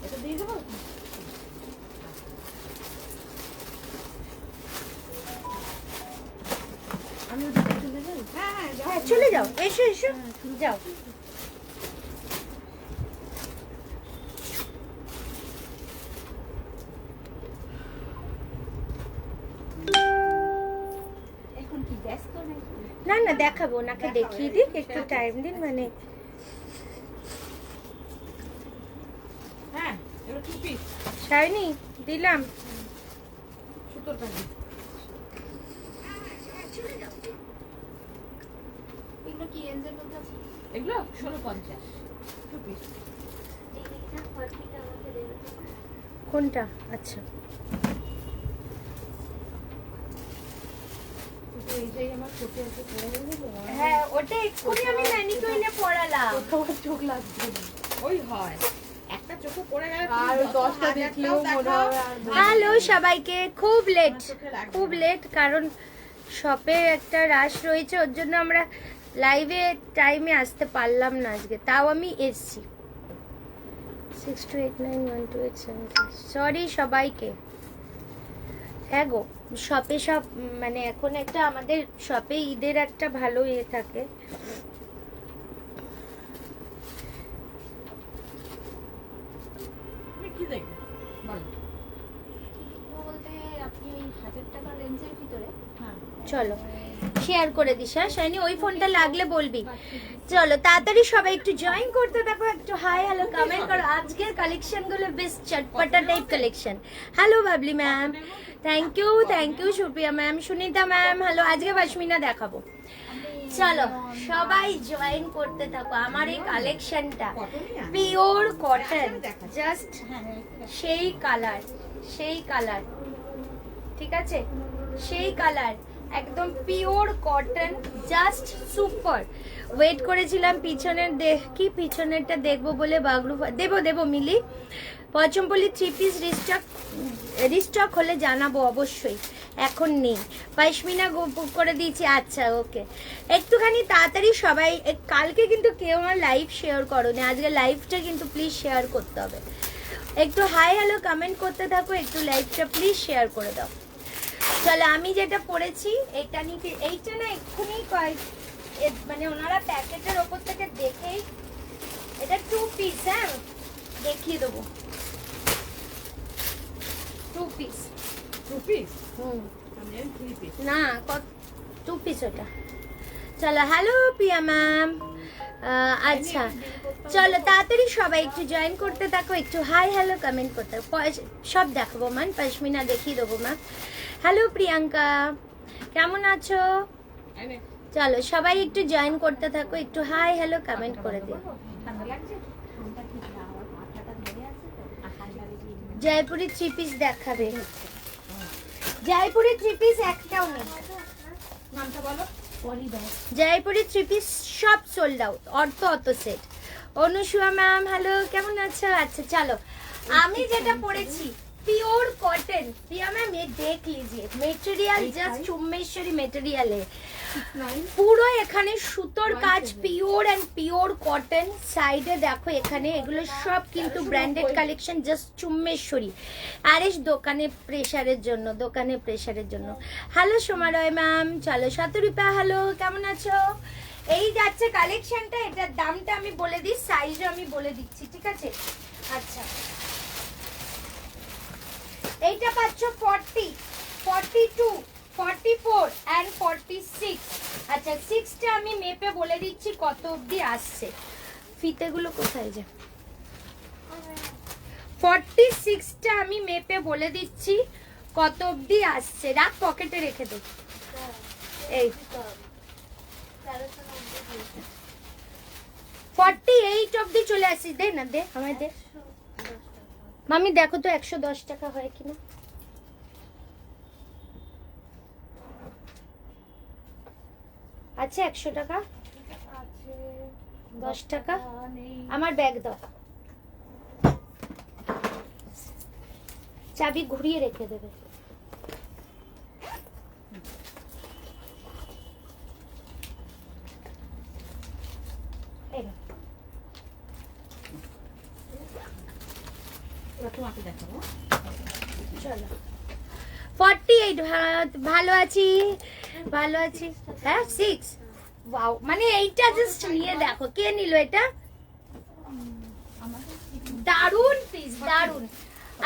এটা দিয়ে দেবো। আমি ওদিকে চলে যাই। হ্যাঁ চলে যাও, এসো এসো যাও। এখন কি ব্যস্ত নাকি? না না দেখাবো, ওনাকে দেখিয়ে দিক, একটু টাইম দিন। মানে হ্যাঁ এবার কি পিস শাইনি দিলাম। সুতোর কাজ। এগুলো কি রেঞ্জের মধ্যে আছে? এগুলো 1650 টু পিস। কোনটা? আচ্ছা এই যে আমার ছোট আছে পড়ে গেল। হ্যাঁ ওটা এক্ষুনি আমি ম্যানিকে এনে পড়ালাম। তোমার চোখ লাগছে। ওই হয় একটা চোখে পড়ে গেল আর 10টা দেখলেও মনে হবে আর হ্যালো সবাইকে, খুব লেট কারণ শপে একটা রাশ রয়েছে, ওর জন্য আমরা লাইভে টাইমে আসতে পারলাম না আজকে, তাও আমি এসছি। 62891287 সরি সবাইকে। হ্যাঁ গো শপে সব মানে এখন একটা আমাদের শপে ঈদের একটা ভালো ইয়ে থাকে। তুমি কি দেখবে বলো। বলতে আপনি ওই 1000 টাকা রেঞ্জের ভিতরে হ্যাঁ চলো শেয়ার করে দিস। হ্যাঁ শাইনি ওই ফোনটা লাগলে বলবি। চলো তাড়াতাড়ি সবাই একটু জয়েন করতে থাকো, একটু হাই হ্যালো কমেন্ট করো। আজকের কালেকশন গুলো বেশ চটপটা type collection. Hello Babli ma'am, thank you Supriya ma'am, Sunita ma'am hello. আজকে পশমিনা দেখাবো। চলো সবাই জয়েন করতে থাকো। আমার এই কালেকশনটা পিওর কটন, জাস্ট সেই কালার ঠিক আছে, সেই কালার একদম pure cotton, just super. Wait করেছিলাম পিছনের পিছনেরটা দেখবো বলে, বাগরু দেবো মিলি। পচমপল্লি 3 পিস রিস্টক হলে জানাবো অবশ্যই, এখন নেই। পশমিনা বুক করে দিয়েছি। আচ্ছা ওকে, একটুখানি তাড়াতাড়ি সবাই। কালকে কিন্তু কেউ আমার লাইভ শেয়ার করোনি, আজকে লাইভটা কিন্তু প্লিজ শেয়ার করতে হবে। একটু হাই হ্যালো কমেন্ট করতে থাকো, একটু লাইভটা প্লিজ শেয়ার করে দাও। চলো আমি যেটা পড়েছি এটা নিতে, এইটা না এক্ষুনি মানে ওনারা প্যাকেটের ওপর থেকে দেখেই, এটা 2 পিস। হ্যাঁ দেখিয়ে দেবো 2 পিস। 2 পিস হুম আমি 3 পিস। না 2 পিস ওটা। চলো হ্যালো প্রিয়া ম্যাম। আচ্ছা চলো তাড়াতাড়ি সবাই একটু জয়েন করতে থাকো, একটু হাই হ্যালো কমেন্ট করতে থাকো। সব দেখাবো ম্যাম, পশমিনা দেখিয়ে দেবো ম্যাম। হ্যালো প্রিয়াঙ্কা, কেমন আছো? চলো সবাই একটু জয়েন করতে থাকো, একটু হাই হ্যালো কমেন্ট করে দিও। ঠান্ডা লাগছে? জয়পুরি 3 পিস দেখাবে। জয়পুরি 3 পিস একটাও নেই। নামটা বলো। জয়পুরি 3 পিস সব সোল্ড আউট, অত সেট। অনুসুয়া ম্যাম হ্যালো, কেমন আছো? আচ্ছা চলো আমি যেটা পড়েছি পিওর কটন। প্রিয়া ম্যাম ये देख लीजिए, মেটেরিয়াল জাস্ট চুম্বেশ্বরী মেটেরিয়ালে পুরো এখানে সুতোর কাজ, পিওর এন্ড পিওর কটন। সাইডে দেখো এখানে এগুলো সব কিন্তু ব্র্যান্ডেড কালেকশন, জাস্ট চুম্বেশ্বরী। আরে দোকানে প্রেসারের জন্য। হ্যালো সোমা রয় ম্যাম, চলো শতরূপা হ্যালো, কেমন আছো? এই যাচ্ছে কালেকশনটা, এটার দামটা আমি বলে দিই, সাইজও আমি বলে দিচ্ছি, ঠিক আছে? আচ্ছা এইটা পাচ্ছ 40, 42, 44 and 46। আচ্ছা 6টা আমি মেপে বলে দিচ্ছি কত অবধি আসছে। ফিতেগুলো কোথায় যে? 46টা আমি মেপে বলে দিচ্ছি কত অবধি আসছে। রাখ পকেটে রেখে দে। এই 48 অবধি চলে আসিস। দে না, দে আমায় দে। মামি দেখো তো 110 টাকা হয় কিনা। আচ্ছা 100 টাকা, 10 টাকা আমার ব্যাগ দাও, চাবি ঘুরিয়ে রেখে দেবে। এই নাও। এবার তোমাকে দেখাবো। চলো 48 ভালো আছি ভালো আছি। হ্যাঁ 6 ওয়াও, মানে এইটা জাস্ট নিয়ে দেখো কে নিল এটা, দারুন পিস দারুন।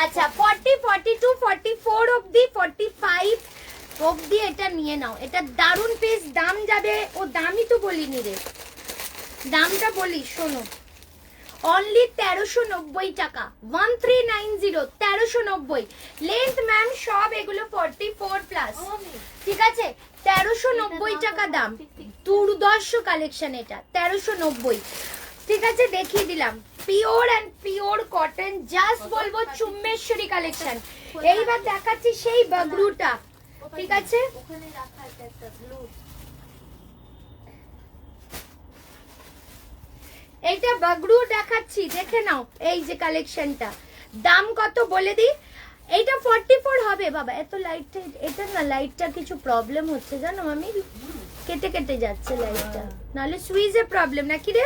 আচ্ছা 40 42 44 অবধি 45 অবধি এটা নিয়ে নাও, এটা দারুন পিস। দাম যাবে, ও দামই তো বলিনি রে, দামটা বলি শোনো, অনলি 1390 টাকা, 1390 1390। লেন্থ ম্যাম সব এগুলো 44 প্লাস, ঠিক আছে 1390 টাকা দাম। দুর্দর্শ কালেকশন এটা 1390, ঠিক আছে দেখিয়ে দিলাম। Pure and pure cotton, just বলবো চুম্বেশ্বরী কালেকশন। এইবার দেখাচ্ছি সেই বাগরুটা, ঠিক আছে ওখানে রাখা আছে একটা ব্লু। এইটা বাগরু দেখাচ্ছি, দেখে নাও এই যে কালেকশনটা। দাম কত বলে দিই, এইটা 44 হবে বাবা। এত লাইটটা, এটা না লাইটটা কিছু প্রবলেম হচ্ছে জানো আমি, কেটে কেটে যাচ্ছে লাইটটা, নাহলে সুইচে প্রবলেম নাকি রে।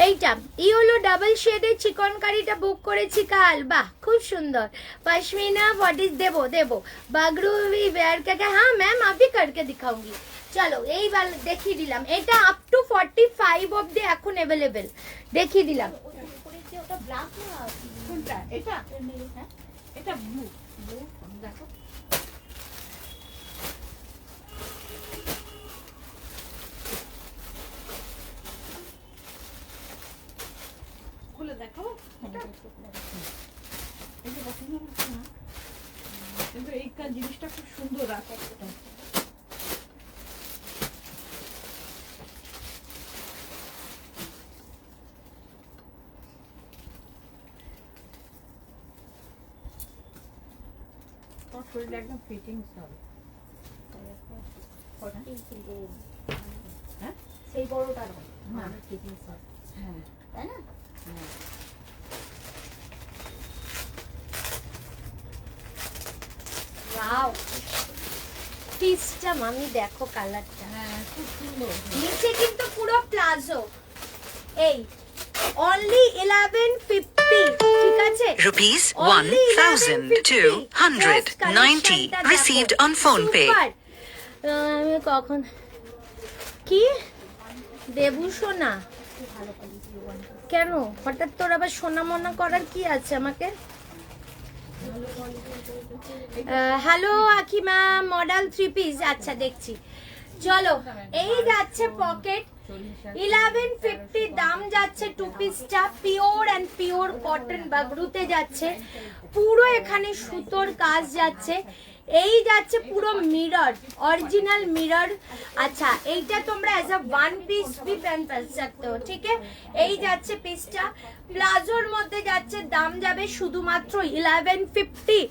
এইটা হলো ডাবল শেডের চিকন কারিটা বুক করেছি কাল, বাহ খুব সুন্দর। पश्मीना व्हाट इज देबो देबो बागरू भी वेयर करके, हाँ मैम अभी करके दिखाऊंगी। চলো এইবার দেখিয়ে দিলাম, এটা আপ টু 45 অবধি এখন अवेलेबल, দেখিয়ে দিলাম। ওটা ব্ল্যাক না কোনটা? এটা এটা ব্লু ব্লু দেখো। খুলে দেখাবো এটা? এই যে পছন্দ হচ্ছে না, কিন্তু এই জিনিসটা খুব সুন্দর আছে। তোর শরীরে একদম ফিটিংস হবে। হ্যাঁ সেই বড়টা নয়, না ফিটিংস হয় হ্যাঁ তাই না? হ্যাঁ ওয়াও পিসটা মামি দেখো কালারটা, হ্যাঁ খুব সুন্দর। নিচে কিন্তু পুরো প্লাজো। এই অনলি 1150, ঠিক আছে Rupees Only 1,290 received on phone pay. Super. আমি কখন কি দেবু সোনা, কেন হঠাৎ তোর আবার সোনা মনা করার কি আছে আমাকে? হ্যালো আকিমা, মডেল 3 পিস, আচ্ছা দেখছি। চলো এই যাচ্ছে পকেট 1150, দাম যাচ্ছে 2 পিসটা, পিওর এন্ড পিওর কটন বাগরুতে যাচ্ছে, পুরো এখানে সুতোর কাজ যাচ্ছে। এই যাচ্ছে পুরো মিরর, অরিজিনাল মিরর। আচ্ছা এইটা তোমরা এজ আ ওয়ান পিস भी पहन सकते हो, ठीक है। এই যাচ্ছে পিসটা প্লাজোর মধ্যে যাচ্ছে, দাম যাবে শুধুমাত্র 1150।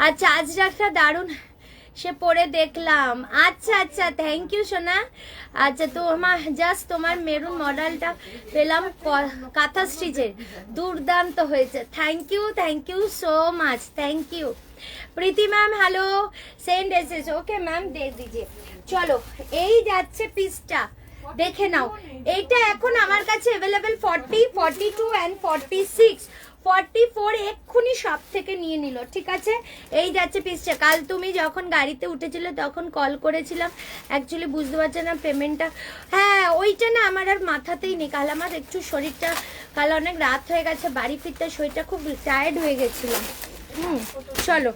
আচ্ছা আজরাকটা দারুন, সে পরে দেখলাম। আচ্ছা আচ্ছা থ্যাংক ইউ সোনা। আচ্ছা তো আমার জাস্ট তোমার মেরুন মডেলটা পেলাম কাঁথা স্টিচের, দুর্দান্ত হয়েছে। Thank you so much, thank you. Preity ma'am hello, send এসেস, ওকে ম্যাম দে দিজিয়ে। চলো এই যাচ্ছে পিসটা, দেখে নাও। এইটা এখন আমার কাছে अवेलेबल 40 42 এন্ড 46 44 এক্ষুনি সব থেকে নিয়ে নিল, ঠিক আছে। এই যাচ্ছে পিসটা। কাল তুমি যখন গাড়িতে উঠেছিলে তখন কল করেছিলাম, অ্যাকচুয়ালি বুঝতে পারছি না পেমেন্টটা, হ্যাঁ ওইটা না আমার আর মাথাতেই নেই। কাল আমার একটু শরীরটা, কাল অনেক রাত হয়ে গেছে, বাড়ি ফিরতে শরীরটা খুব টায়ার্ড হয়ে গেছিলাম। চলো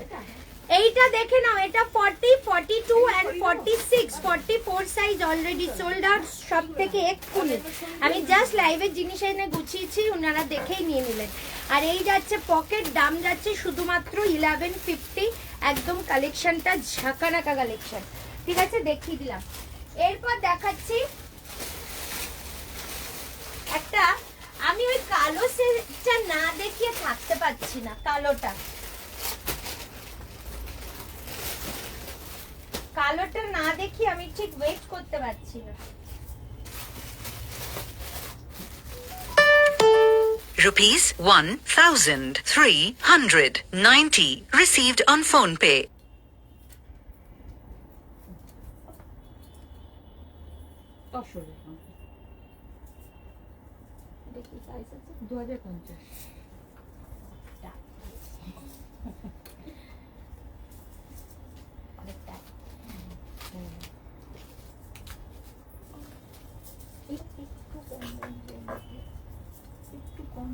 এইটা দেখে নাও, এটা 40 42 and 46 44 size already sold out সব থেকে এক্ষুনি। আমি জাস্ট লাইভের জিনিস এনে গুছিয়েছি, ওনারা দেখেই নিয়ে নিলেন। আর এই যাচ্ছে পকেট, দাম যাচ্ছে শুধুমাত্র 1150, একদম কালেকশনটা ঝাঁকানাকা কালেকশন, ঠিক আছে দেখিয়ে দিলাম। এরপর দেখাচ্ছি একটা, আমি ওই কালো সেটটা না দেখিয়ে থাকতে পারছি না, কালোটা না দেখি আমি ঠিক ওয়েট করতে পারছি না। Rupees 1,390 received on phone pay. তোর শরীরে কি সাইজ আছে? 2050। অনেকটা। একটু কম একটু কম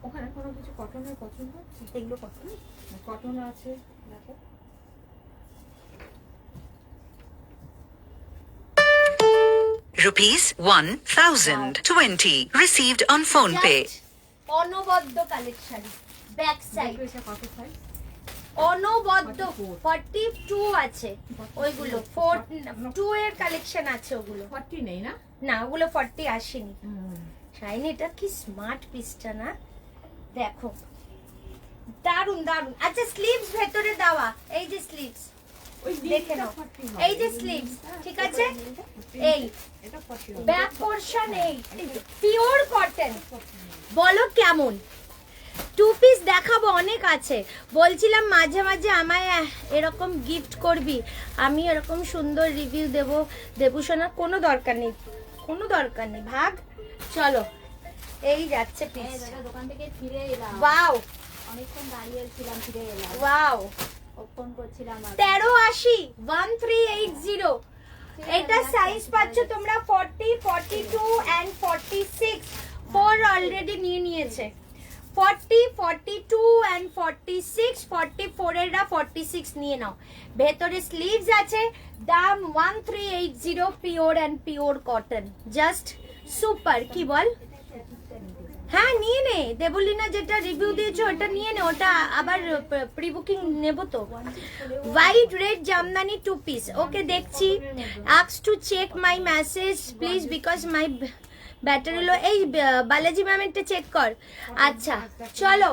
ওখানে কোনো কিছু কটনের পছন্দ হচ্ছে? এগুলো কত? কটন আছে দেখো। Rupees 1020 received on phone pay. অনবদ্য কালেকশন। ব্যাক সাইড এটা কত সাইজ? অনবদ্য 44 42 আছে ওইগুলো 42 এর কালেকশন আছে ওগুলো। 40 নেই না? না ওগুলো 40 আসেনি। শাইনি এটা কি স্মার্ট পিসটা না, দেখো দারুন দারুন। আচ্ছা স্লিভস ভেতরে দেওয়া, এই যে স্লিভস ওই দেখে নাও, এই যে স্লিভস, ঠিক আছে। এই এটা 40। ব্যাক পোরশন এই পিওর কটন। বলো কেমন? টু পিস দেখাবো, অনেক আছে। বলছিলাম মাঝে মাঝে আমায় এরকম গিফট করবি, আমি এরকম সুন্দর রিভিউ দেবো শোনা। কোনো দরকার নেই, কোনো দরকার নেই, ভাগ। চলো এই যাচ্ছে পিস। দোকান থেকে ফিরে এলাম, ওয়াও অনেকক্ষণ দাঁড়িয়ে ছিলাম, ফিরে এলাম, ওয়াও। ফোন করছিলাম। 1380 1380। এটা সাইজ পাচ্ছ তোমরা 40, 42 এন্ড 46। 4 অলরেডি নিয়ে নিয়েছে। 40, 42 এন্ড 46, 44 এরা 46 নিয়ে নাও। ভেতরে স্লিভস আছে। দাম 1380, pure and pure cotton, just super. কি বল? হ্যাঁ নিয়ে নে, দেবলিনা যেটা রিভিউ দিয়েছো ওটা নিয়ে নে, ওটা আবার প্রি বুকিং নেব তো। White red jamdani 2 piece. Okay দেখছি। Ask to check my message please because my battery low. এই বালাজি ম্যামেরটা চেক কর। আচ্ছা চলো,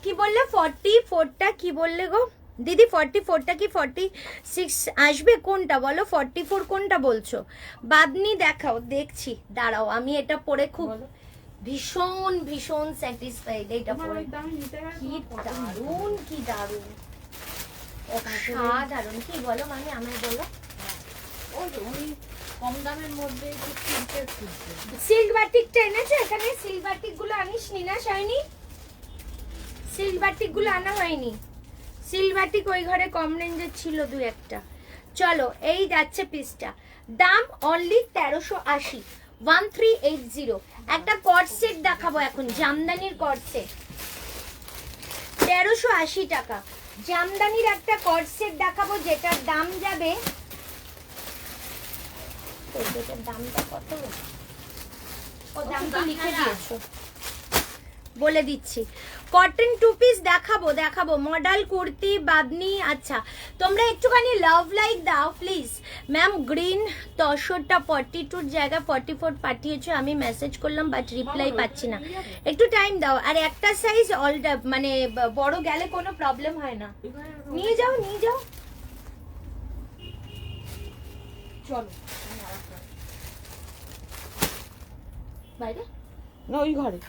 কি বললে 44টা কি বললে গো দিদি? 44টা কি 46 আসবে? কোনটা বলো? 44 কোনটা বলছো? বাদনি দেখাও, দেখছি দাঁড়াও। আমি এটা পরে খুব ভীষণ ভীষণ স্যাটিসফাইড এটা পরে। কি দারুণ, কি দারুণ, অসাধারণ। কি বলো মানে আমায় বলো। ওই কম দামের মধ্যে সিল্ক বাটিকটা এনেছো? এখানে সিল্ক বাটিক গুলো আনিস নি না শাইনি? সিল্ক বাটিক গুলো আনা হয়নি। সিল্ক বাটিক ওই ঘরে কম রেঞ্জের ছিল দু একটা। চলো এই যাচ্ছে পিসটা। দাম অনলি 1380, 1380। একটা কট সেট দেখাবো এখন, জামদানির কট সেট 1380 টাকা। জামদানির একটা কট সেট দেখাবো যেটার দাম যাবে, এটার দামটা কত? ও দামটা লিখে দিয়েছো, বলে দিচ্ছি। কটন 2 পিস দেখাবো মডেল কুর্তি বাদনি। আচ্ছা তোমরা একটুখানি লাভ লাইক দাও প্লিজ। ম্যাম গ্রিন তসরটা 42 জায়গায় 44 পাঠিয়েছো, আমি মেসেজ করলাম বাট রিপ্লাই পাচ্ছি না, একটু টাইম দাও। আর একটা সাইজ মানে বড় গেলে কোনো প্রবলেম হয় না। নিয়ে যাও নিয়ে যাও। চলো বাইরে না ওই ঘরে।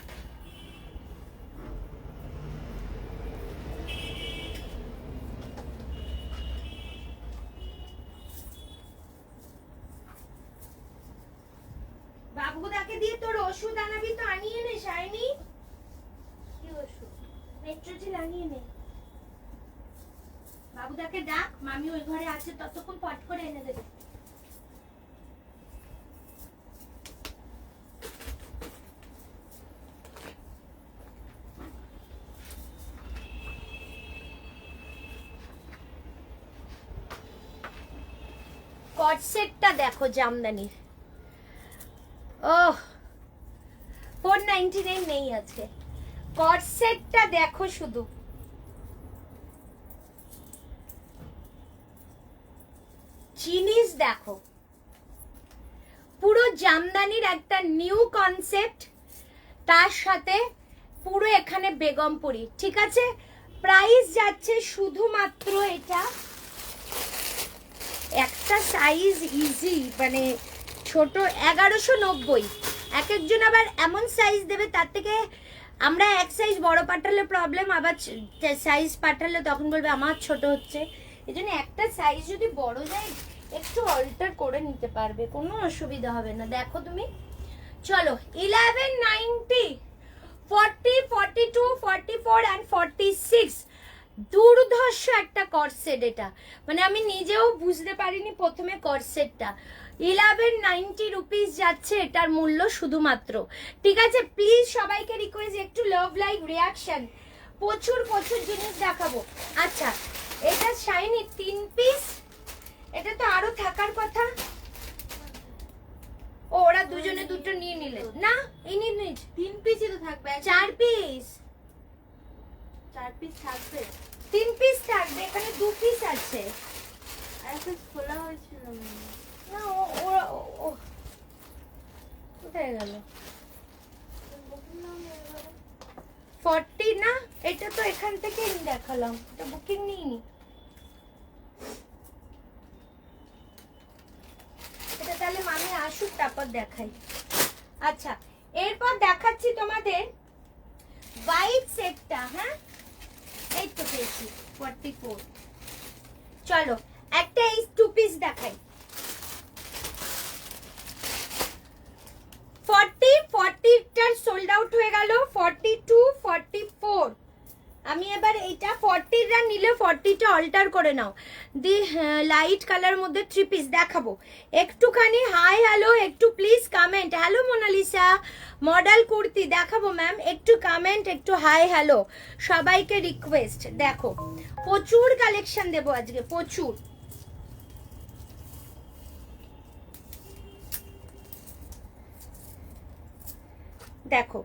বাবুদাকে দিয়ে তোর ওষুধ আনাবি তো, আনিয়ে নে শাইনি। কি ওষুধ? মেট্রোজিল আনিয়ে নে। বাবুদাকে ডাক, মামি ওই ঘরে আছে, ততক্ষণ পট করে এনে দেবে। কট সেটটা দেখো জামদানির। ওহ 499 নেই আজকে। কট সেটটা দেখো শুধু, জিনিস দেখো। পুরো জামদানির একটা নিউ কনসেপ্ট, তার সাথে পুরো এখানে বেগমপুরি, ঠিক আছে। প্রাইস যাচ্ছে শুধুমাত্র এটা একটা সাইজ ইজি, মানে ছোট 1190। এক একজন আবার এমন সাইজ দেবে, তার থেকে আমরা এক সাইজ বড় পাঠালে প্রবলেম, আবার সাইজ পাঠালে তখন বলবে আমার ছোট হচ্ছে। এই জন্য একটা সাইজ যদি বড় যায় একটু অল্টার করে নিতে পারবে, কোনো অসুবিধা হবে না। দেখো তুমি, চলো 1190, 40, 42, 44 and 46। দুর্ধর্ষ একটা কর্সেট এটা, মানে আমি নিজেও বুঝতে পারিনি প্রথমে কর্সেটটা। 1190 রুপিস যাচ্ছে এটার মূল্য শুধুমাত্র। ঠিক আছে, প্লিজ সবাইকে রিকোয়েস্ট একটু লাভ লাইক রিয়াকশন, প্রচুর প্রচুর জিনিস দেখাবো। আচ্ছা, এটা শাইনি 3 পিস, এটা তো আরো থাকার কথা। ও, ওরা দুজনে দুটো নিয়ে নিলে না, এই নিয়ে 3 পিসই তো থাকবে। 4 পিস, 4 পিস থাকবে। 3 পিস থাকবে, এখানে 2 পিস আছে। একটা খোলা হয়েছিল না, ও কোথায় গেল? 40 না, এটা তো এখান থেকে দেখালাম, এটা বুকিং নিইনি। এটা তাহলে মামি আসুক তারপর দেখাই। আচ্ছা, এরপর দেখাচ্ছি তোমাদের হোয়াইট সেটটা। হ্যাঁ, এই তো পেয়েছি 44। চলো একটা এই 2 পিস দেখাই। 40টার সোল্ড আউট হয়ে গেল। 42, 44। আমি এবার এইটা 40টা নিলে 40টা অল্টার করে নাও। দি লাইট কালার মধ্যে 3 পিস দেখাবো। একটুখানি হাই হ্যালো, একটু please comment. Hello Monalisa, model kurti দেখাবো ম্যাম, একটু কমেন্ট, একটু হাই হ্যালো, সবাইকে রিকোয়েস্ট। দেখো প্রচুর কালেকশন দেবো আজকে, প্রচুর। দেখো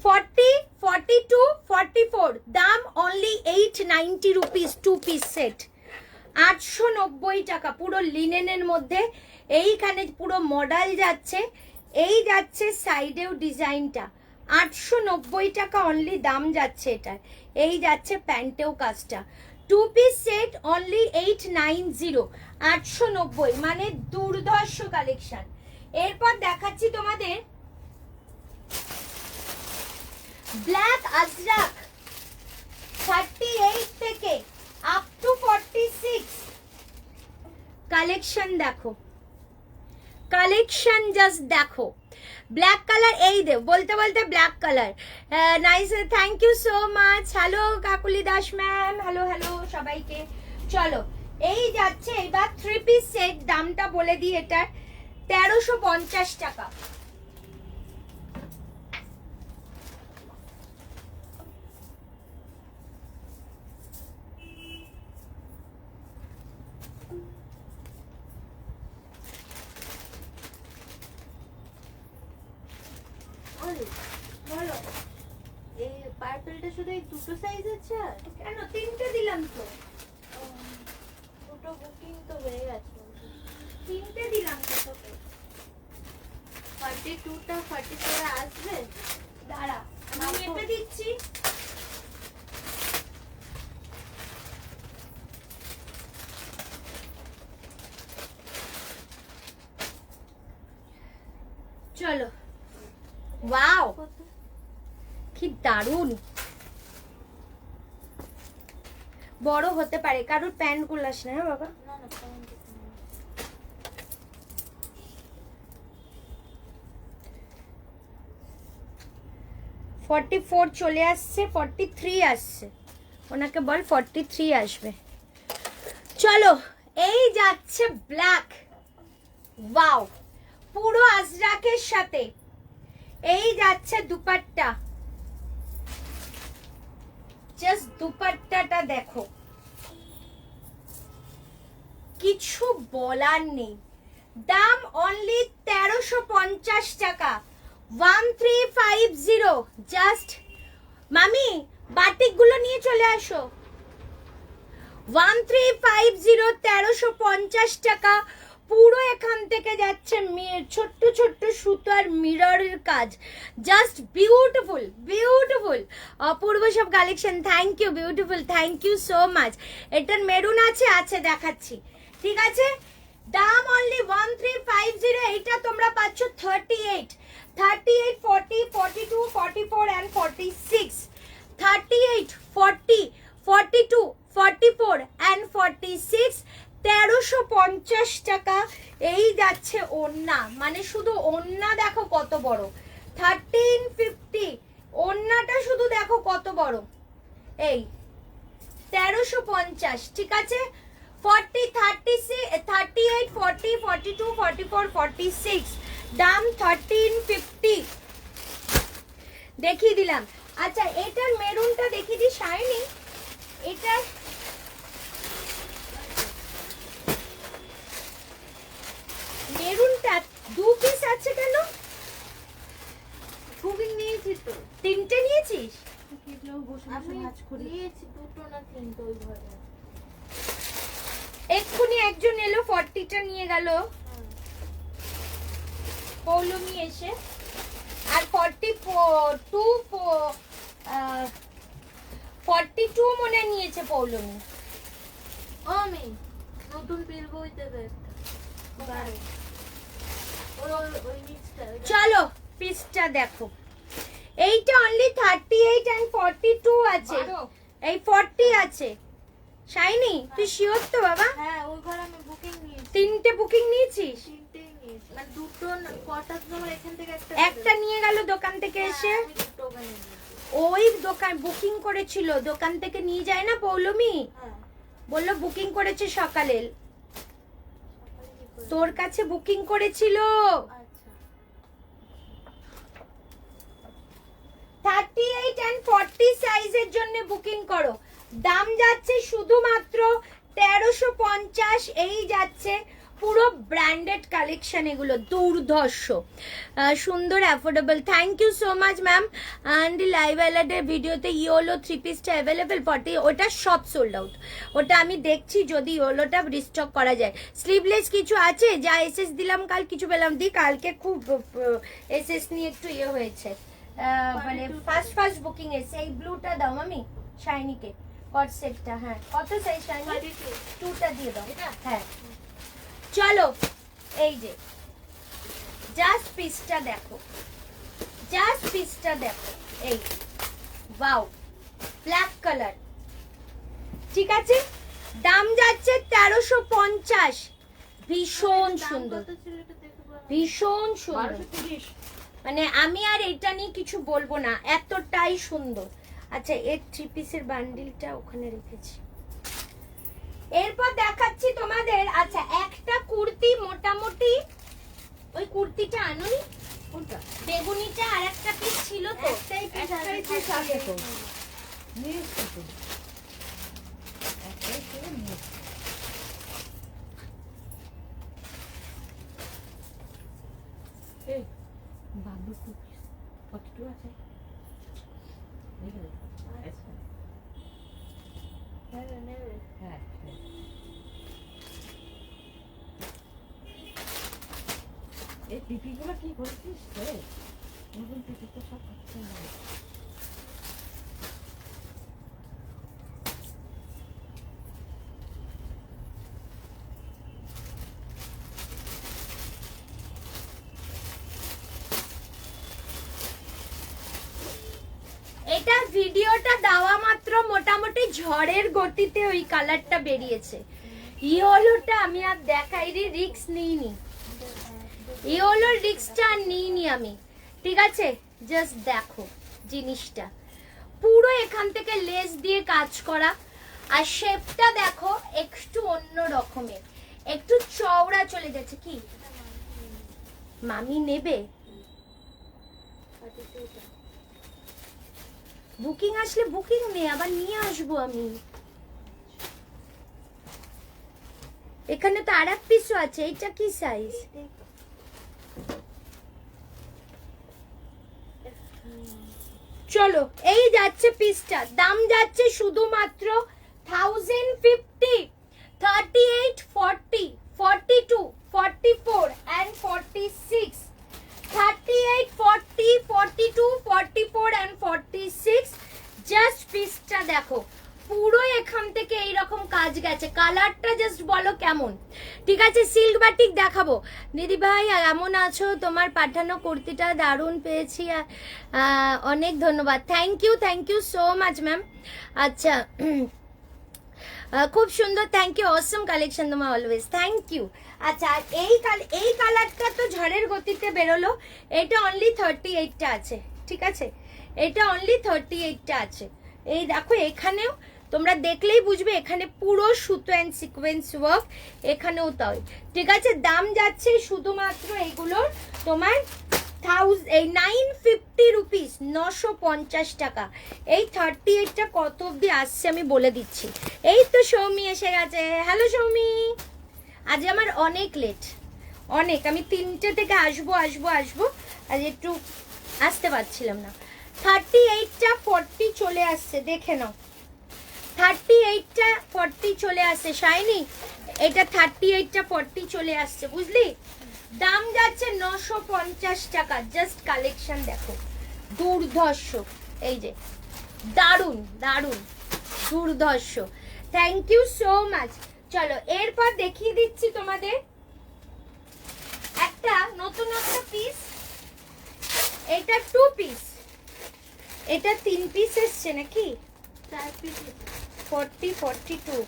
40, 42, 44, দাম অনলি 890 রুপিস, 2 পিস সেট। 890 টাকা, পুরো লিনেনের মধ্যে। এইখানে পুরো মডেল যাচ্ছে, এই যাচ্ছে সাইডেও ডিজাইনটা। 890 টাকা অনলি দাম যাচ্ছে এটার। এই যাচ্ছে প্যান্টেও কাজটা। 2 পিস সেট অনলি 890, 890, মানে দুর্ধর্ষ কালেকশন। এরপর দেখাচ্ছি তোমাদের ব্ল্যাক আজরাক 38 থেকে আপ টু 46 কালেকশন। দেখো কালেকশন জাস্ট দেখো। ব্ল্যাক কালার, এই দে বলতে বলতে black colour. Nice, thank you so much. Hello Kakuli Das ma'am, hello hello সবাইকে। চলো এই যাচ্ছে এবার 3 পিস সেট, দামটা বলে দিই, এটার 1350 টাকা। বলো, এই পার্পলটা শুধু এই দুটো সাইজ আছে? আর কেন 3টে দিলাম তো? দুটো বুকিং তো হয়ে গেছে। 3টে দিলাম তো তোকে। 42টা 44 আসবে। দাঁড়া, আমি মেপে দিচ্ছি। চলো, ওয়াও কি দারুন। বড় হতে পারে, কারোর প্যান্ট গুলাস না। হ্যাঁ বাবা, না না, 44 চলে আসছে, 43 আসছে। ওনাকে বল 43 আসবে। চলো এই যাচ্ছে ব্ল্যাক, ওয়াও, পুরো আজরাকের সাথে। এই যাচ্ছে দুপাট্টা, জাস্ট দুপাট্টাটা দেখো, কিছু বলার নেই। দাম অনলি 1350 টাকা, 1350। জাস্ট মামি বাটিক গুলো নিয়ে চলে আসো। 1350, 1350 টাকা। পুরো এখান থেকে যাচ্ছে ছোট্ট ছোট্ট সুতার মিররের কাজ, জাস্ট বিউটিফুল বিউটিফুল, অপূর্ব সব collection. Thank you beautiful, thank you so much. এটার মেরুন আছে, আছে দেখাচ্ছি। ঠিক আছে, দাম অনলি 1350। এইটা তোমরা পাচ্ছ 38, 40, 42, 44 and 46। 38, 40, 42, 44 and 46। 1350 টাকা। এই যাচ্ছে ওড়না, মানে শুধু ওড়না দেখো কত বড়, 1350। ওড়নাটা শুধু দেখো কত বড়, এই 1350, ঠিক আছে। 40, 36, 38, 40, 42, 44, 46, দাম 1350 দেখিয়ে দিলাম। আচ্ছা এটার মেরুনটা দেখিয়ে দিই শাইনি। এটার মেরুনটা 2 পিস আছে কেন? খুবই নিয়েছি তো, 3টে নিয়েছিস? আমি নিয়েছি 2টো না 3টো ওই ঘরে। এক্ষুনি একজন এলো 40টা নিয়ে গেল পৌলমি এসে, আর 42 মনে নিয়েছে পৌলমি। আমি নতুন বিল বই দেবে ওই নিচটা। চলো পিসটা দেখো, এইটা অনলি 38 and 42 আছে, এই 40 আছে। শাইনি তুই শিওর তো বাবা? হ্যাঁ ওই ঘরে আমি বুকিং নিয়েছি। 3টে বুকিং নিয়েছিস? 3টেই নিয়েছি, মানে 2টো কটার সময় এখান থেকে একটা নিয়ে গেল দোকান থেকে এসে। আমি 2টো ওখানে নিয়েছি। ওই দোকান বুকিং করেছিল, দোকান থেকে নিয়ে যায় না পৌলমি, হ্যাঁ বললো বুকিং করেছে সকালে, সকালে কি করে? তোর কাছে বুকিং করেছিল। আচ্ছা 38 and 40 সাইজের জন্য বুকিং করো। দাম যাচ্ছে শুধুমাত্র 1350। এই যাচ্ছে পুরো ব্র্যান্ডেড কালেকশন, এগুলো দুর্ধর্ষ সুন্দর, affordable. Thank you so much ma'am. And live অ্যালার্টের ভিডিওতে ইয়োলো 3 পিসটা অ্যাভেলেবেল 40, ওটা সব সোল্ড আউট। ওটা আমি দেখছি যদি ইয়োলোটা রিস্টক করা যায়। স্লিভলেস কিছু আছে, যা এসএস দিলাম কাল কিছু পেলাম, দি কালকে খুব এসএস নিয়ে একটু ইয়ে হয়েছে, মানে ফার্স্ট বুকিং এসে। এই ব্লুটা দাও মামি শাইনিকে, কট সেটটা। হ্যাঁ কত সাইজ শাইনি? 2টা দিয়ে দাও। হ্যাঁ চলো এই যে জাস্ট পিসটা দেখো, জাস্ট পিসটা দেখো, এই ওয়াও ব্ল্যাক কালার, ঠিক আছে। দাম যাচ্ছে 1350। ভীষণ সুন্দর, কত ছিল এটা দেখে বলো। ভীষণ সুন্দর, 1230। মানে আমি আর এটা নিয়ে কিছু বলবো না, এতটাই সুন্দর। আচ্ছা এর 3 পিসের বান্ডিলটা ওখানে রেখেছি। এরপর দেখাচ্ছি তোমাদের, আচ্ছা একটা কুর্তি মোটামুটি, ওই কুর্তিটা আনুনি, কোনটা? বেগুনিটা আর একটা পিস ছিল তো, একটাই piece একটাই আছে, piece আছে তো। নিয়ে এসছি তো। একটাই ছিল, নিয়ে এসছি। এই, বাবুর 2 piece, 42 আছে। নিয়ে গেলে? আচ্ছা। নেবে নেবে। হ্যাঁ, হ্যাঁ। এই পিপিগুলো কি করেছিস রে? নতুন পিপি তো সব করতে হবে। এটা ভিডিওটা দেওয়া মাত্র মোটামুটি ঝড়ের গতিতে ওই কালারটা বেরিয়েছে। ইয়োলোটা আমি আর দেখাইনি, রিস্ক নিইনি, ইয়োলোর রিস্কটা আর নিইনি আমি, ঠিক আছে। জাস্ট দেখো জিনিসটা, পুরো এখান থেকে লেস দিয়ে কাজ করা, আর শেপটা দেখো একটু অন্য রকমের, একটু চওড়া চলে যাচ্ছে। কি মামি নেবে? বুকিং আসলে বুকিং নেই, আবার নিয়ে আসবো আমি। এখানে তো আর এক পিসও আছে। এইটা কি সাইজ? চলো এই যাচ্ছে পিসটা, দাম যাচ্ছে শুধুমাত্র 1050। 38, 40, 42, 44 and 46, 38, 40, 42, 44 and 46। জাস্ট পিসটা দেখো, পুরো এখান থেকে এইরকম কাজ গেছে। কালারটা জাস্ট বলো কেমন, ঠিক আছে। সিল্ক বাটিক দেখাবো। দিদি ভাই এমন আছো? তোমার পাঠানো কুর্তিটা দারুণ পেয়েছি, অনেক ধন্যবাদ। Thank you so much ma'am. আচ্ছা খুব সুন্দর, থ্যাংক ইউ, অসম কালেকশন তোমার অলওয়েজ, থ্যাংক ইউ। আচ্ছা, আর এই কালারটা তো ঝড়ের গতিতে বেরোলো, এটা অনলি 38টা আছে, ঠিক আছে, এটা অনলি 38টা আছে। এই দেখো এখানেও তোমরা দেখলেই বুঝবে, এখানে পুরো সুতো অ্যান্ড সিকোয়েন্স ওয়ার্ক, এখানেও তাই, ঠিক আছে। দাম যাচ্ছে শুধুমাত্র এইগুলোর তোমার 950 রুপিস, 950 টাকা। এই 38টা কত অব্দি আসছে আমি বলে দিচ্ছি। এই তো সৌমি এসে গেছে, হ্যালো সৌমি। আজ আমার অনেক লেট, অনেক, আমি 3টে থেকে আসবো, আজ একটু আসতে পারছিলাম না। 38টা 40 চলে আসছে, দেখে নাও, 38টা 40 চলে আসছে শাইনি, এটা 38টা 40 চলে আসছে, বুঝলি। দাম যাচ্ছে 950 টাকা। জাস্ট কালেকশন দেখো, দুর্ধর্ষ, এই যে দারুন দারুন দুর্ধর্ষ, থ্যাংক ইউ সো মাচ। চলো এরপর দেখিয়ে দিচ্ছি তোমাদের একটা নতুন পিস, এটা 2 পিস, এটা 3 পিস এসছে নাকি, 4 পিস 40, 42,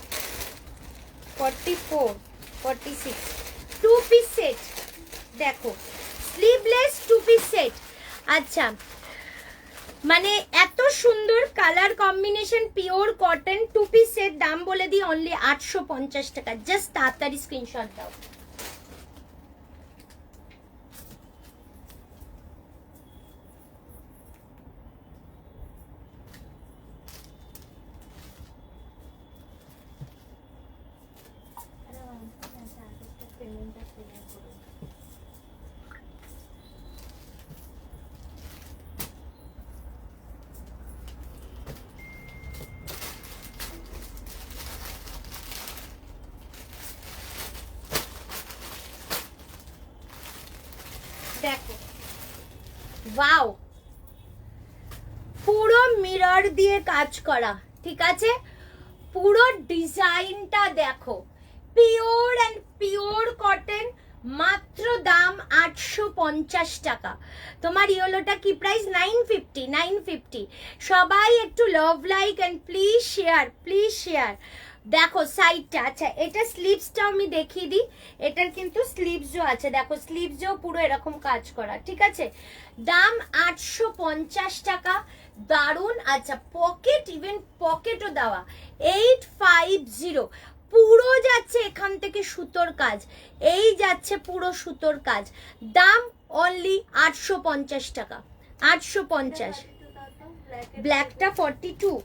44, 46, 2 পিস সেট দেখো, স্লিভলেস 2 পিস সেট। আচ্ছা, মানে এত সুন্দর colour combination, pure cotton 2 piece set, দাম বলে দিই অনলি 850 টাকা। জাস্ট তাড়াতাড়ি স্ক্রিনশট দাও। দেখো, ওয়াও, পুরো মিরর দিয়ে কাজ করা, ঠিক আছে, পুরো ডিজাইনটা দেখো, পিওর এন্ড পিওর কটন, মাত্র দাম 850 টাকা। তোমার ইয়েলোটা কি প্রাইস, 950। সবাই একটু love like and please share. দেখো সাইডটা, আচ্ছা এটা স্লিভসটাও আমি দেখিয়ে দিই, এটার কিন্তু স্লিভসও আছে, দেখো স্লিভসও পুরো এরকম কাজ করা, ঠিক আছে। দাম 850 টাকা, দারুন। আচ্ছা পকেট, ইভেন পকেটও দেওয়া, 850, পুরো যাচ্ছে এখান থেকে সুতোর কাজ, এই যাচ্ছে পুরো সুতোর কাজ, দাম অনলি 850 টাকা, 850। ব্ল্যাকটা 42,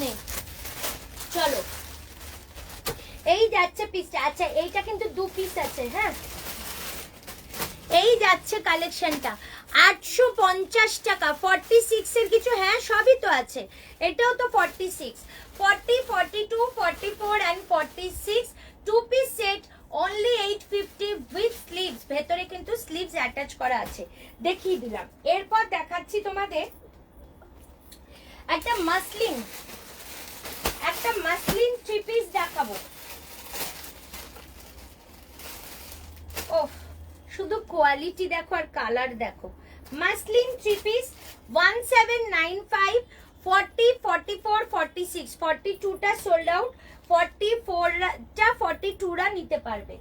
নে চলো, এই যাচ্ছে পিসটা। আচ্ছা এইটা কিন্তু 2 পিস আছে, হ্যাঁ, এই যাচ্ছে কালেকশনটা 850 টাকা। 46 এর কিছু, হ্যাঁ সবই তো আছে, এটাও তো 46, 40, 42, 44 and 46, 2 piece set only 850 with sleeves, ভেতরে কিন্তু স্লিভস অ্যাটাচ করা আছে, দেখিয়ে দিলাম। এরপর দেখাচ্ছি তোমাদের একটা মাসলিন 3 পিস দেখাবো। ওহ, শুধু কোয়ালিটি দেখো আর কালার দেখো। মাসলিন 3 পিস 1795, 40, 44, 46, 42টা সোল্ড আউট, 44টা 42রা নিতে পারবে।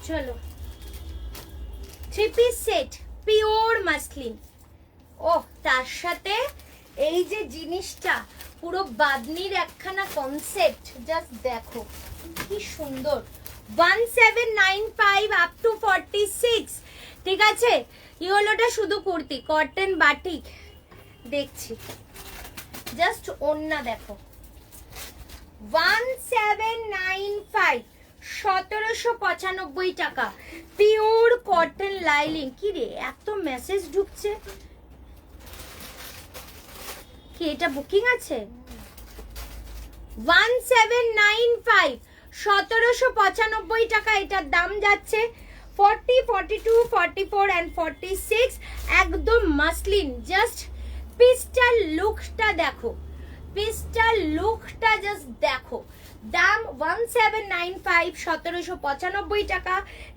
চলো 3 পিস সেট পিওর মাসলিন। ও তার সাথে এই যে জিনিসটা পুরো বাদনির একখানা কনসেপ্ট, জাস্ট দেখো কি সুন্দর। 1795 আপ টু 46, ঠিক আছে। ইয়েলোটা শুধু কুর্তি, কটন বাটিক দেখছি, জাস্ট ওন্না দেখো। 1795, 1795 টাকা, পিওর কটন লাইলিন। কি রে এত মেসেজ ঢুকছে, কি এটা বুকিং আছে? 1795, 1795 টাকা এটার দাম যাচ্ছে। 40, 42, 44 and 46 একদম মাসলিন। জাস্ট পিস্টাল লুকটা দেখো, পিস্টাল লুকটা জাস্ট দেখো। দাম 1795, 1795 টাকা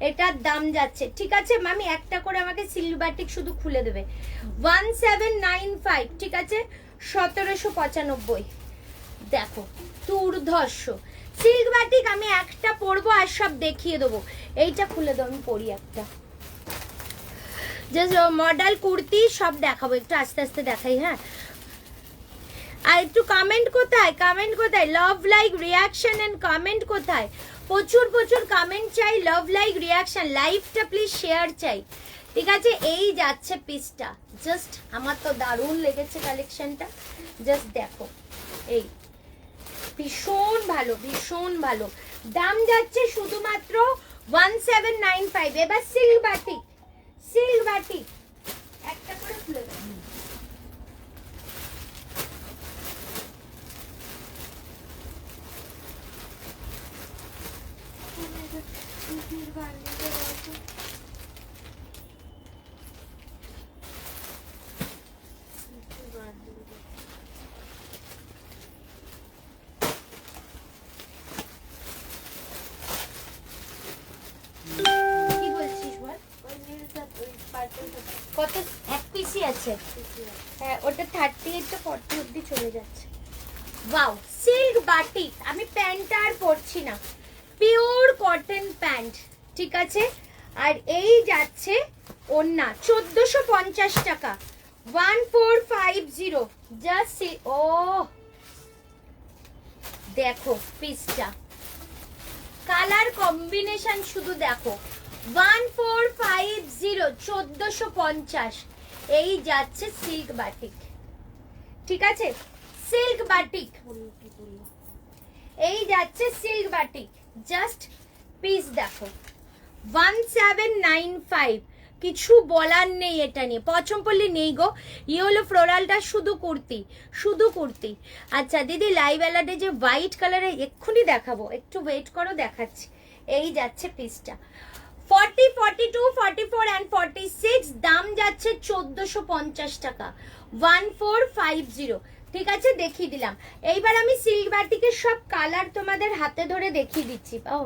এটার দাম যাচ্ছে, ঠিক আছে। মামি একটা করে আমাকে সিল্ক বাটিক শুধু খুলে দেবে। 1795, ঠিক আছে। 1795 দেখো, দুর্ধর্ষ সিল্ক বাটিক। আমি একটা পরবো আর সব দেখিয়ে দেবো। এইটা খুলে দাও, আমি পরি একটা। জাস্ট মডেল কুর্তি সব দেখাবো, একটু আস্তে আস্তে দেখাই। হ্যাঁ, আর একটু কমেন্ট কোথায়, কমেন্ট কোথায়, love like reaction and comment কোথায়? প্রচুর প্রচুর কমেন্ট চাই, লাভ লাইক রিয়াকশন। লাইভটা প্লিজ শেয়ার চাই, ঠিক আছে। এই যাচ্ছে পিসটা, জাস্ট আমার তো দারুণ লেগেছে কালেকশনটা। জাস্ট দেখো, এই ভীষণ ভালো, ভীষণ ভালো। দাম যাচ্ছে শুধুমাত্র 1795। এবার সিল্ক বাটিক, সিল্ক বাটিক একটা করে খুলে দাও। কি বলছিস বল? কত এক পিসই আছে? হ্যাঁ, ওটা 38 to 40 অবধি চলে যাচ্ছে। Wow, silk batik. আমি প্যান্টটা আর পরছি না, পিওর কটন প্যান্ট, ঠিক আছে। আর এই যাচ্ছে ওন্না 1450 টাকা, 1450। জাস্ট ও দেখো পিসটা, কালার কম্বিনেশন শুধু দেখো। 1450, 1450 এই যাচ্ছে সিল্ক বাটিক, ঠিক আছে। সিল্ক বাটিক এই যাচ্ছে সিল্ক বাটিক, জাস্ট পিস দেখো। 1795, কিছু বলার নেই এটা নিয়ে। পছমপল্লি নেই গো, ইয়েলো ফ্লোরালটা শুধু কুর্তি, শুধু কুর্তি। আচ্ছা দিদি, লাইভ অ্যালার্টে যে হোয়াইট কালারে এক্ষুনি দেখাবো, একটু ওয়েট করো, দেখাচ্ছি। এই যাচ্ছে পিসটা। 40, 42, 44 and 46 দাম যাচ্ছে 1450 টাকা, 1450, ঠিক আছে। দেখিয়ে দিলাম। এইবার আমি সিল্ক বাটিকের সব কালার তোমাদের হাতে ধরে দেখিয়ে দিচ্ছি। ও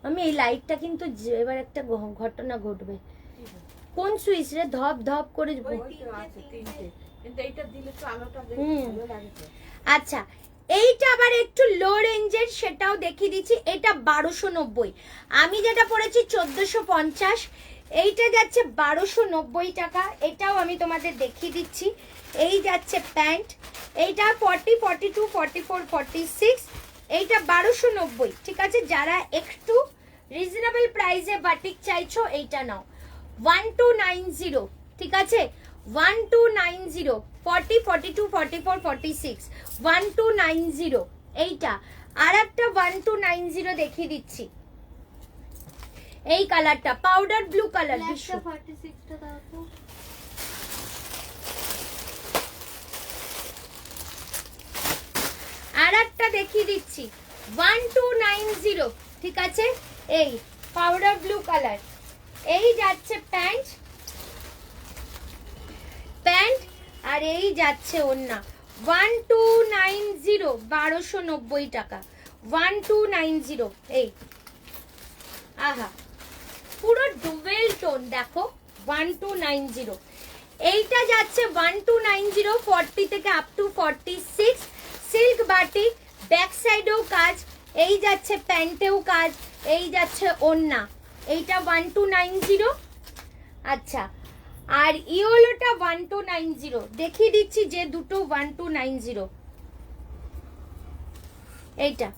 আমি এই লাইটটা কিন্তু এবার একটা ঘটনা ঘটবে। কোন সুইচ রে ধপ ধপ করে? আচ্ছা, এইটা আবার একটু লো রেঞ্জের, সেটাও দেখিয়ে দিচ্ছি। এটা 1290, আমি যেটা পড়েছি 1450, এইটা যাচ্ছে 1290 টাকা। এটাও আমি তোমাদের দেখিয়ে দিচ্ছি। এই যাচ্ছে প্যান্ট, এইটা 40, 42, 44, 46, এইটা 1290, ঠিক আছে। যারা একটু রিজনেবল প্রাইসে বাটিক চাইছো এইটা নাও। 1290, ঠিক আছে। 1290, 40, 42, 44, 46, 1290 এইটা। আর একটা 1290 দেখিয়ে দিচ্ছি, এই কালারটা পাউডার ব্লু কালার। আর একটা দেখিয়ে দিচ্ছি 1290, ঠিক আছে। এই পাউডার ব্লু কালার, এই যাচ্ছে প্যান্ট, প্যান্ট আর এই যাচ্ছে ওন্না। 1290, 1290 টাকা, 1290। এই আহা, পুরো ডুবেল টোন দেখো, 1290। এইটা যাচ্ছে 1290, 40 থেকে up to 46। Silk batik, back সাইডেও কাজ, এই যাচ্ছে প্যান্টেও কাজ, এই যাচ্ছে ওন্না। এইটা 1290। আচ্ছা, আর ইয়োলোটা 1290 দেখিয়ে দিচ্ছি, যে দুটো 1290। এইটা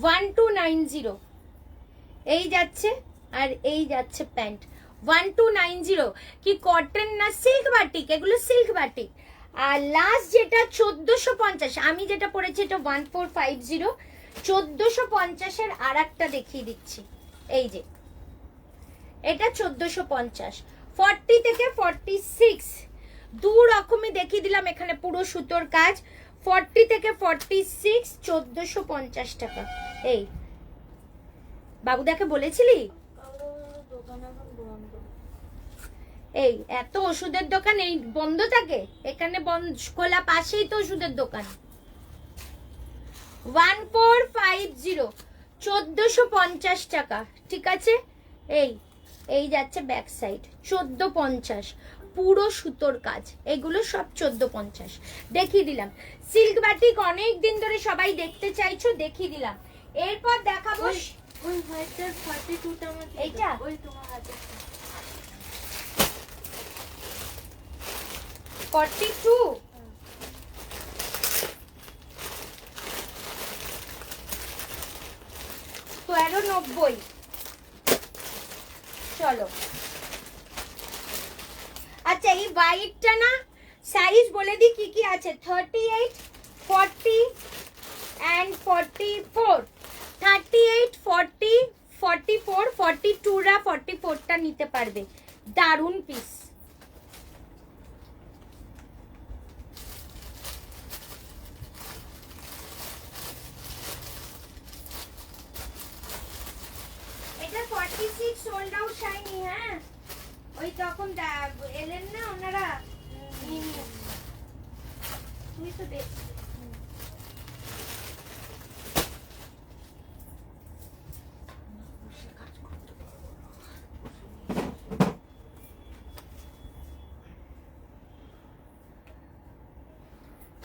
1290 এই যাচ্ছে, আর এই যাচ্ছে প্যান্ট 1290। কি কটন না সিল্ক বাটিক? এগুলো সিল্ক বাটিক। আর লাস্ট যেটা 1450, আমি যেটা পরেছি এটা 1450। 1450 আর একটা দেখিয়ে দিচ্ছি, এই যে এটা 1450। 40 থেকে 46 দু রকমই দেখিয়ে দিলাম, এখানে পুরো সুতোর কাজ। 40 থেকে 46 1450 টাকা। এই বাবুদাকে বলেছিলি? এই এত ওষুধের দোকান এই বন্ধ থাকে? এখানে খোলা, পাশেই তো ওষুধের দোকান। 1450 1450 টাকা, ঠিক আছে। এই এই যাচ্ছে ব্যাক সাইড 1450, পুরো সুতোর কাজ। এগুলো সব 1450 দেখিয়ে দিলাম। সিল্ক বাটিক অনেক দিন ধরে সবাই দেখতে চাইছো, দেখিয়ে দিলাম। এরপর দেখাবো ওই হোয়াইটটার 42টা আমার এইটা? ওই তোমার হাতে 42 1390। চলো, আচ্ছা এই হোয়াইটটা না সাইজ বলে দি কি কি আছে। 38, 40 and 44। 38, 40, 44, 42 রা 44টা নিতে পারবে। দারুন পিস। এটা 46 সোল্ড আউট শাইনি। হ্যাঁ, ওই তখন এলেন না ওনারা, তুই তো দেখ।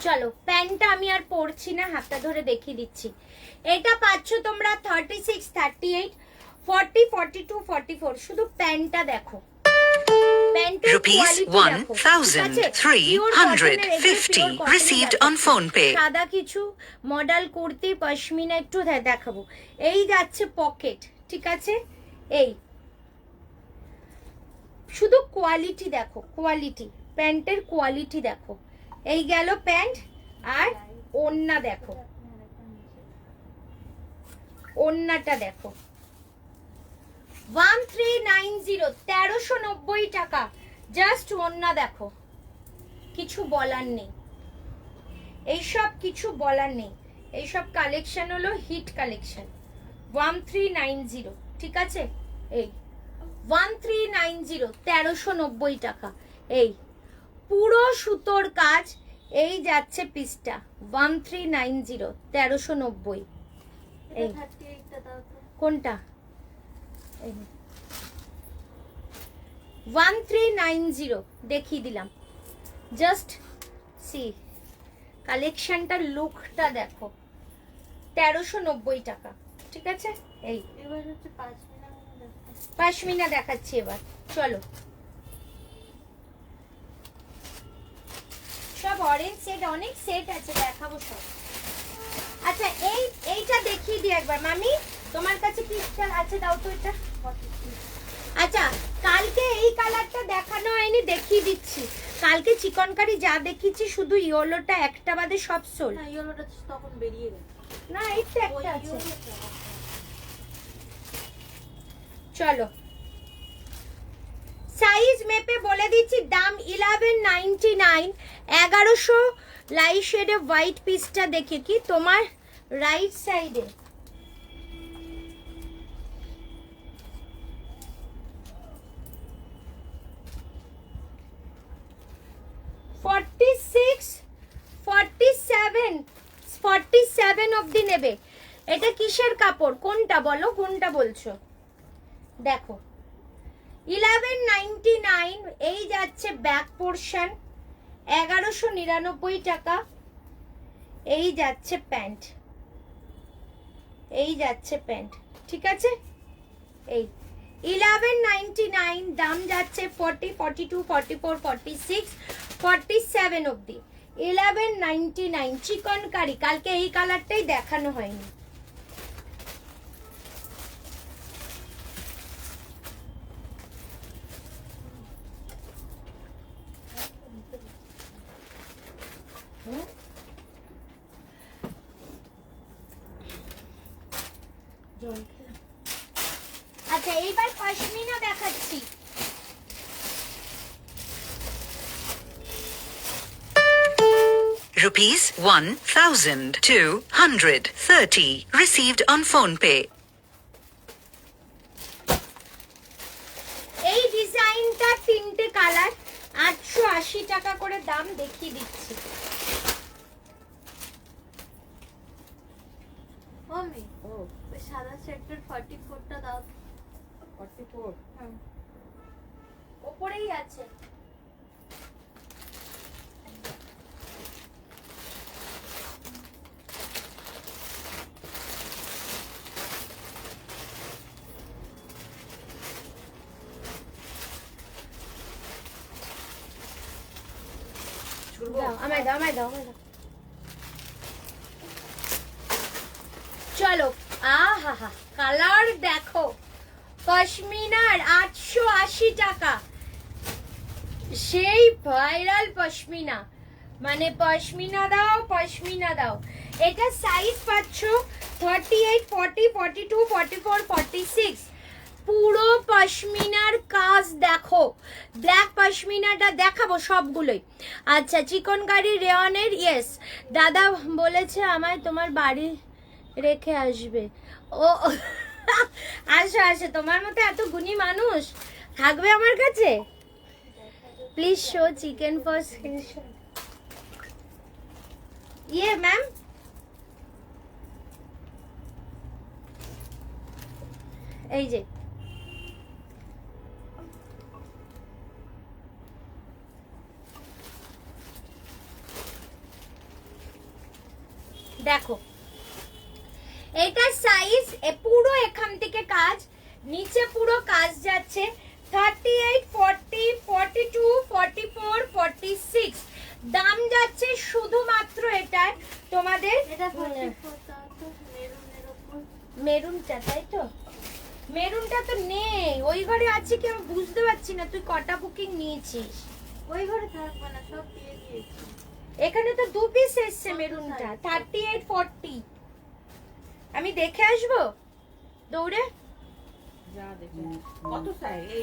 চলো, প্যান্টটা আমি আর পরছি না, হাতটা ধরে দেখিয়ে দিচ্ছি। এটা পাচ্ছ তোমরা 36, 38, 40, 42, 44। শুধু প্যান্টটা দেখো, Rupees 1350 received on phone pay. সাদা কিছু মডেল কুর্তি পশমিনা একটু দেখাবো। এই যাচ্ছে পকেট, ঠিক আছে। এই শুধু কোয়ালিটি দেখো, কোয়ালিটি, প্যান্টের কোয়ালিটি দেখো। এই গেল প্যান্ট, আর ওড়না দেখো, ওড়নাটা দেখো। 1390 1390 টাকা, জাস্ট ওড়না দেখো। কিছু বলার নেই, এইসব কিছু বলার নেই। এইসব কালেকশন হলো হিট কালেকশন। 1390, ঠিক আছে। এই 1390 1390 টাকা। এই পুরো সুতোর কাজ। এই যাচ্ছে পিসটা 1390 1390। এই কোনটা? 1390 দেখিয়ে দিলাম। জাস্ট সি কালেকশনটার লুকটা দেখো। 1390 টাকা, ঠিক আছে। এই এবার হচ্ছে পাশমিনা দেখাচ্ছি এবার। চলো, সব অরেঞ্জ সেট, অনেক সেট আছে, দেখাবো সব। আচ্ছা এইটা দেখিয়ে দিই একবার মামি, তোমার কাছে কি আছে দাও তো এটা। আচ্ছা, কালকে এই কালারটা দেখানো হয়নি, দেখিয়ে দিচ্ছি। কালকে চিকনকারি যা দেখিয়েছি শুধু ইয়েলোটা একটা বাদে সব সোল। না, ইয়েলোটা তখন বেরিয়ে গেছে। না, এইটা একটা আছে। চলো, সাইজ মেপে বলে দিচ্ছি, দাম 1199। 1100 লাইট শেডে হোয়াইট পিসটা দেখে কি তোমার রাইট সাইডে। $46, $47, $47 অবধি নেবে। এটা কিসের কাপড়? কোনটা বলো, কোনটা বলছো? দেখো 1199। এই যাচ্ছে ব্যাক পোর্শন 1199 টাকা। এই যাচ্ছে প্যান্ট, এই যাচ্ছে প্যান্ট, ঠিক আছে। এই 1199, দাম যাচ্ছে 40, 42, 44, 46, 47 অবধি। 1199 চিকন কারি। কালকে এই কালারটাই দেখানো হয়নি। আচ্ছা এইবার পশমিনা দেখাচ্ছি। Rupees 1,230 received on phone pay. এই ডিজাইনটা তিনটে কালার, 880 টাকা করে দাম, দেখিয়ে দিচ্ছি। মামি ওই সাদা সেক্টর 44টা দাও। 44 ওপরেই আছে। আমায় দাও, আমায় দাও, আমায় দাও। চলো, আহা হা, কালার দেখো। পশমিনার 880 টাকা, সেই ভাইরাল পশমিনা। মানে পশমিনা দাও, পশমিনা দাও। এটা সাইজ পাচ্ছ 38, 40, 42, 44, 46। পুরো পশমিনার কাজ দেখো। ব্ল্যাক পশমিনাটা দেখাবো সবগুলোই। আচ্ছা, চিকনকারি রেয়নের, ইয়েস দাদা বলেছে আমায় তোমার বাড়ি রেখে আসবে। ও আসো আসো, তোমার মতো এত গুণী মানুষ থাকবে আমার কাছে। Please show chicken for screenshot. ইয়ে ম্যাম, এই যে দেখো, এটা সাইজ পুরো এখান থেকে কাজ, নিচে পুরো কাজ যাচ্ছে। 38, 40, 42, 44, 46 দাম যাচ্ছে শুধুমাত্র এটার তোমাদের। এটা 44টা তো মেরুনের উপর। মেরুনটা, তাই তো? মেরুনটা তো নেই, ওই ঘরে আছে কি আমি বুঝতে পারছি না। তুই কটা বুকিং নিয়েছিস? ওই ঘরে থাকবে না, সব দিয়ে দিয়েছি। এখানে তো 2 পিস এসছে মেরুনটা, 38, 40। আমি দেখে আসবো দৌড়ে। যা দেখি কত সাইজ। এই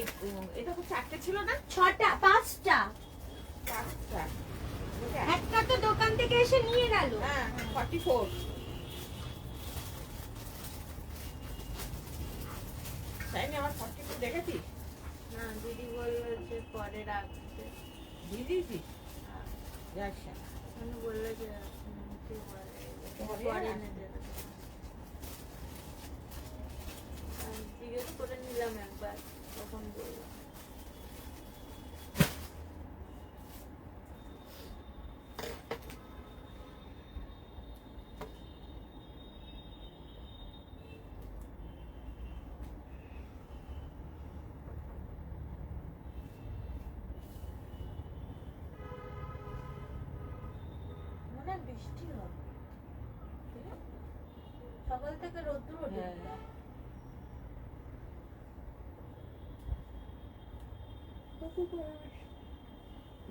এটা তো চারটে ছিল না? 6টা, 5টা। 5টা। একটা তো দোকান থেকে এসে নিয়ে গেল। হ্যাঁ 44। তাই না, আমার 44 দেখেছিস? না, দিদি বললো যে পরে রাখতে। দিয়ে দিয়েছিস? যাক মানে বললো যে পরে এনে দেবে। জিজ্ঞেস করে নিলাম একবার, তখন বললাম। মনে হয় বৃষ্টি হবে, সকাল থেকে রোদ্দুর ওঠে।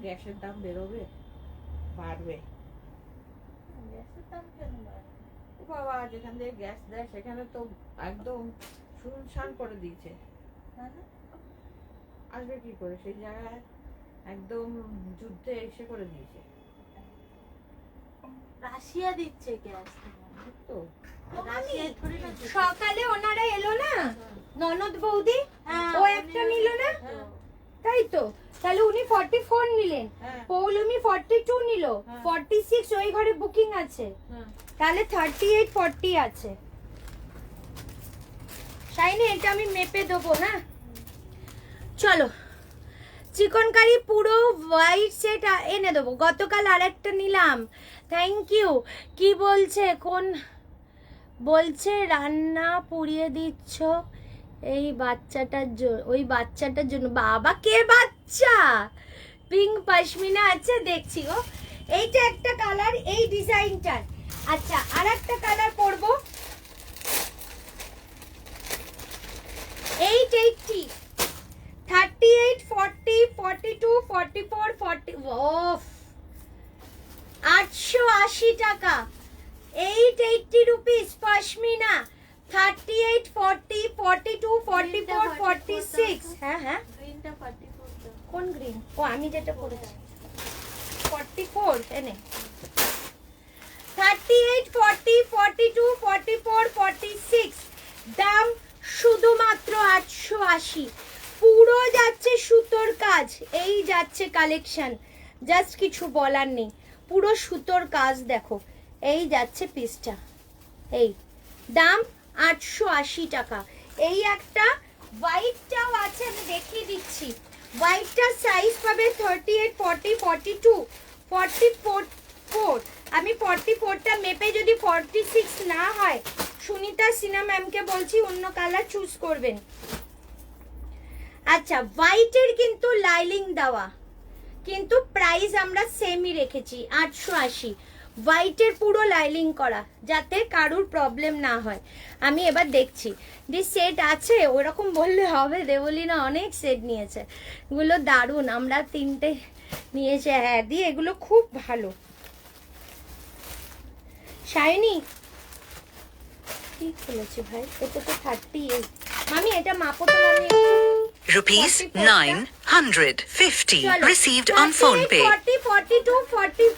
গ্যাসের দাম বেরোবে, বাড়বে। গ্যাসের দাম কেন বাড়বে? ও বাবা, যেখান থেকে গ্যাস দেয় সেখানে তো একদম শুনশান করে দিয়েছে। আসবে কি করে সেই জায়গায়, একদম যুদ্ধে এসে করে দিয়েছে। রাশিয়া দিচ্ছে গ্যাস তো রাশিয়ায় থোড়ি না দিচ্ছে। সকালে ওনারা এলো না, ননদ বৌদি, ও একটা নিল না, তাই তো? তাহলে উনি 44 নিলেন, পৌলমি 42 নিল, 46 ওই ঘরে বুকিং আছে, তাহলে 38, 40 আছে। শাইনি, এটা আমি মেপে দেবো। হ্যাঁ চলো, চিকন কারি পুরো হোয়াইট সেট এনে দেবো। গতকাল আরেকটা নিলাম, থ্যাংক ইউ। কি বলছে, কোন বলছে রান্না পুড়িয়ে দিচ্ছ, এই বাচ্চাটার জন্য, ওই বাচ্চাটার জন্য। বাবা কে বাচ্চা? পিঙ্ক পশমিনা আছে, দেখছি গো। এইটা একটা কালার, এই ডিজাইনটার। আচ্ছা, আর একটা কালার পরবো, 880, 38, 40, 42, 44, 40, ওফ 880 টাকা, 880 রুপিস পশমিনা, 38, 40, 42, 44, 46। হ্যাঁ হ্যাঁ, গ্রিনটা 44 দাও। কোন গ্রিন? ও আমি যেটা পরেছি 44, এনে 38, 40, 42, 44, 46। দাম শুধুমাত্র 880। পুরো যাচ্ছে সুতোর কাজ, এই যাচ্ছে কালেকশন, জাস্ট কিছু বলার নেই, পুরো সুতোর কাজ দেখো, এই যাচ্ছে পিসটা, এই দাম 880 টাকা। এই একটা হোয়াইটটাও আছে, আমি দেখিয়ে দিচ্ছি। হোয়াইটটা সাইজ পাবে 38, 40, 42, 44। আমি 44টা মেপে যদি 46 না হয়, সুনিতা সিনহা ম্যামকে বলছি অন্য কালার চুজ করবেন। আচ্ছা, হোয়াইটের কিন্তু লাইলিং দেওয়া, কিন্তু প্রাইস আমরা সেমই রেখেছি 880। হোয়াইটের পুরো লাইলিং করা, যাতে কারুর প্রবলেম না হয়। আমি এবার দেখছি যে সেট আছে, ওরকম বললে হবে, দেবলিনা অনেক সেট নিয়েছে, এগুলো দারুণ, আমরা 3টে নিয়েছে। হ্যাঁ দিয়ে, এগুলো খুব ভালো। শাইনি কি খুলেছে ভাই, এটা তো 38। মামি এটা মাপো তো মামি। Rupees 950 চলো, received on phone pay. 40, 42, 40।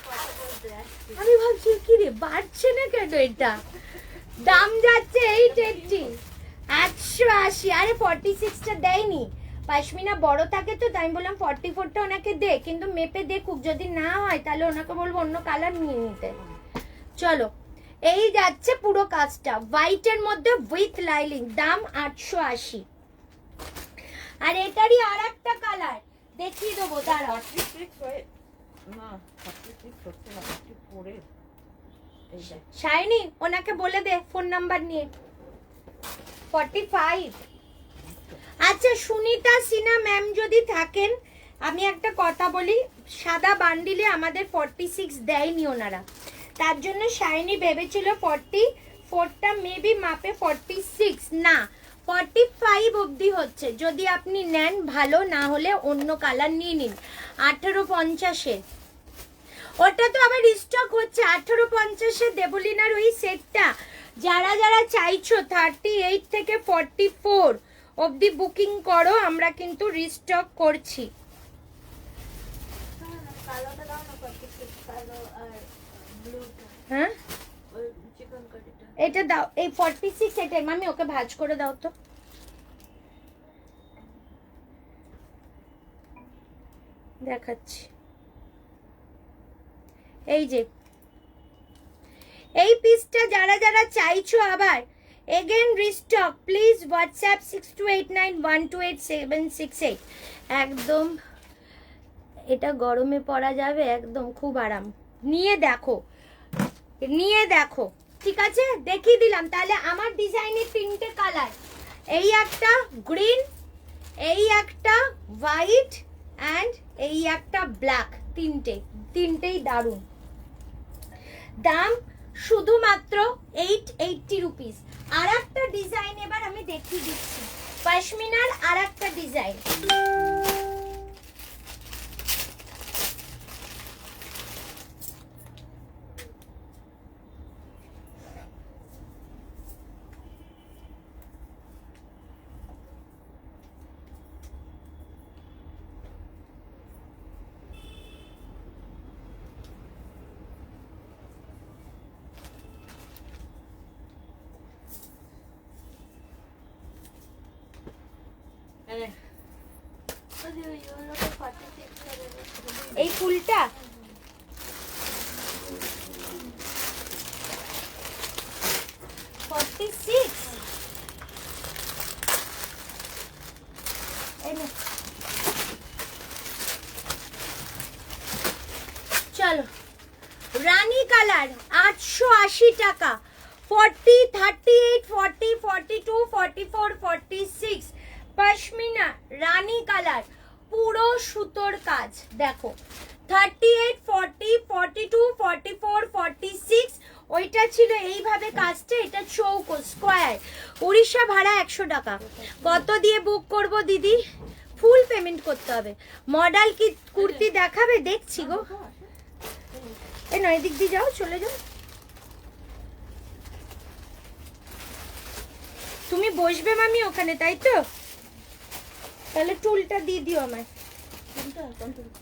আমি ভাবছি কি রে, বাড়ছে না কেন এটা? দাম যাচ্ছে 880, 880। আরে 46টা দেয়নি, পশমিনা বড় থাকে তো, তাই আমি বললাম 44টা ওনাকে দে, কিন্তু মেপে দেখুক, যদি না হয় তাহলে ওনাকে বলবো অন্য কালার নিয়ে নিতে। চলো, এই যাচ্ছে পুরো কাজটা হোয়াইটের মধ্যে উইথ লাইলিং, দাম 880। আর এটারই আর একটা কালার দেখিয়ে দেবো, দাঁড়াও। 46 হয় না, 46 হচ্ছে না, 44 এর এইটা। শাইনি ওনাকে বলে দে ফোন নাম্বার নিয়ে। 45। আচ্ছা, সুনিতা সিনহা ম্যাম যদি থাকেন, আমি একটা কথা বলি, সাদা বান্ডিলে আমাদের 46 দেয়নি ওনারা, তার জন্য শাইনি ভেবেছিল 44টা মেবি মাপে 46 না, 45 অবধি হচ্ছে। যদি আপনি নেন ভালো, না হলে অন্য কালার নিয়ে নিন। 1850-এ ওটা তো আবার স্টক হচ্ছে, 1850-এ দেবলিনার ওই সেটটা। যারা যারা চাইছো 38 থেকে 44 অবধি বুকিং করো, আমরা কিন্তু রিস্টক করছি। কালোটা দাও না, 46 কালো আর ব্লুটা, হ্যাঁ ওই চিকন কাটিটা। এটা দাও, এই 46 এটাই মামি, ওকে ভাঁজ করে দাও তো। দেখাচ্ছি, এই যে এই পিসটা যারা যারা চাইছো আবার এগেন রিস্টক, প্লিজ হোয়াটসঅ্যাপ 6289128768। একদম এটা গরমে পরা যাবে, একদম খুব আরাম। নিয়ে দেখো, নিয়ে দেখো, ঠিক আছে, দেখিয়ে দিলাম। তাহলে আমার ডিজাইনের 3টে কালার, এই একটা গ্রিন, এই একটা হোয়াইট অ্যান্ড এই একটা ব্ল্যাক, তিনটেই দারুণ। দাম শুধুমাত্র 880 রুপিস। আর একটা ডিজাইন এবার আমি দেখিয়ে দিচ্ছি, পশমিনার আর একটা ডিজাইন। এই ফুলটা চলো, রানী কালার 880 টাকা, 40, 38, 40, 42, 44, 46 পশমিনা রানী কালার, পুরো সুতোর কাজ। দেখো 38, 40, 42, 44, 46 ওইটা ছিল এইভাবে কাজটা, এটা চৌকো স্কোয়ার। উড়িষ্যা ভাড়া 100 টাকা। কত দিয়ে বুক করব দিদি? ফুল পেমেন্ট করতে হবে। মডেল কি কুর্তি দেখাবে? দেখছি গো। এই নয়, এদিক দিয়ে যাও, চলে যাও। তুমি বসবে মামি ওখানে, তাই তো? তাহলে টুলটা দিয়ে দিও আমায়,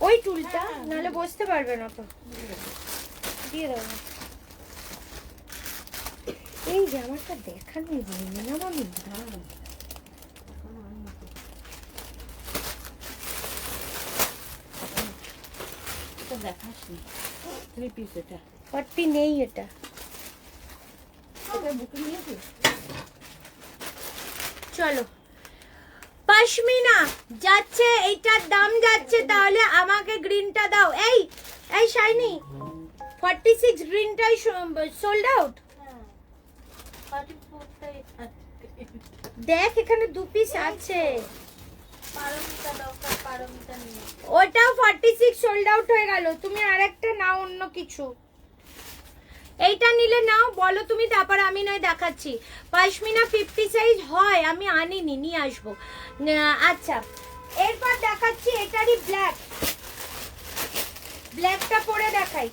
ওই টুলটা, নাহলে বসতে পারবে না তো। দিয়ে দাও। এই জামাটা দেখানোই হয়নি না মামি। দেখাসনি 3 পিস এটা। 40 নেই এটা। এটা বুকিং নিয়েছিস? চলো পশমিনা যাচ্ছে, এইটার দাম যাচ্ছে, তাহলে আমাকে গ্রিনটা দাও। এই এই শাইনি 46 গ্রিনটাই সোল্ড আউট। দেখ এখানে 2 পিস আছে। ওটাও 46 সোল্ড আউট হয়ে গেল। তুমি আরেকটা নাও, অন্য কিছু। এইটা নিলে নাও, বলো তুমি, তারপর আমি নয় দেখাচ্ছি। পশমিনা 50 সাইজ হয়, আমি আনিনি, নিয়ে আসবো। আচ্ছা এরপর দেখাচ্ছি এটারই ব্ল্যাক। ব্ল্যাকটা পরে দেখাই।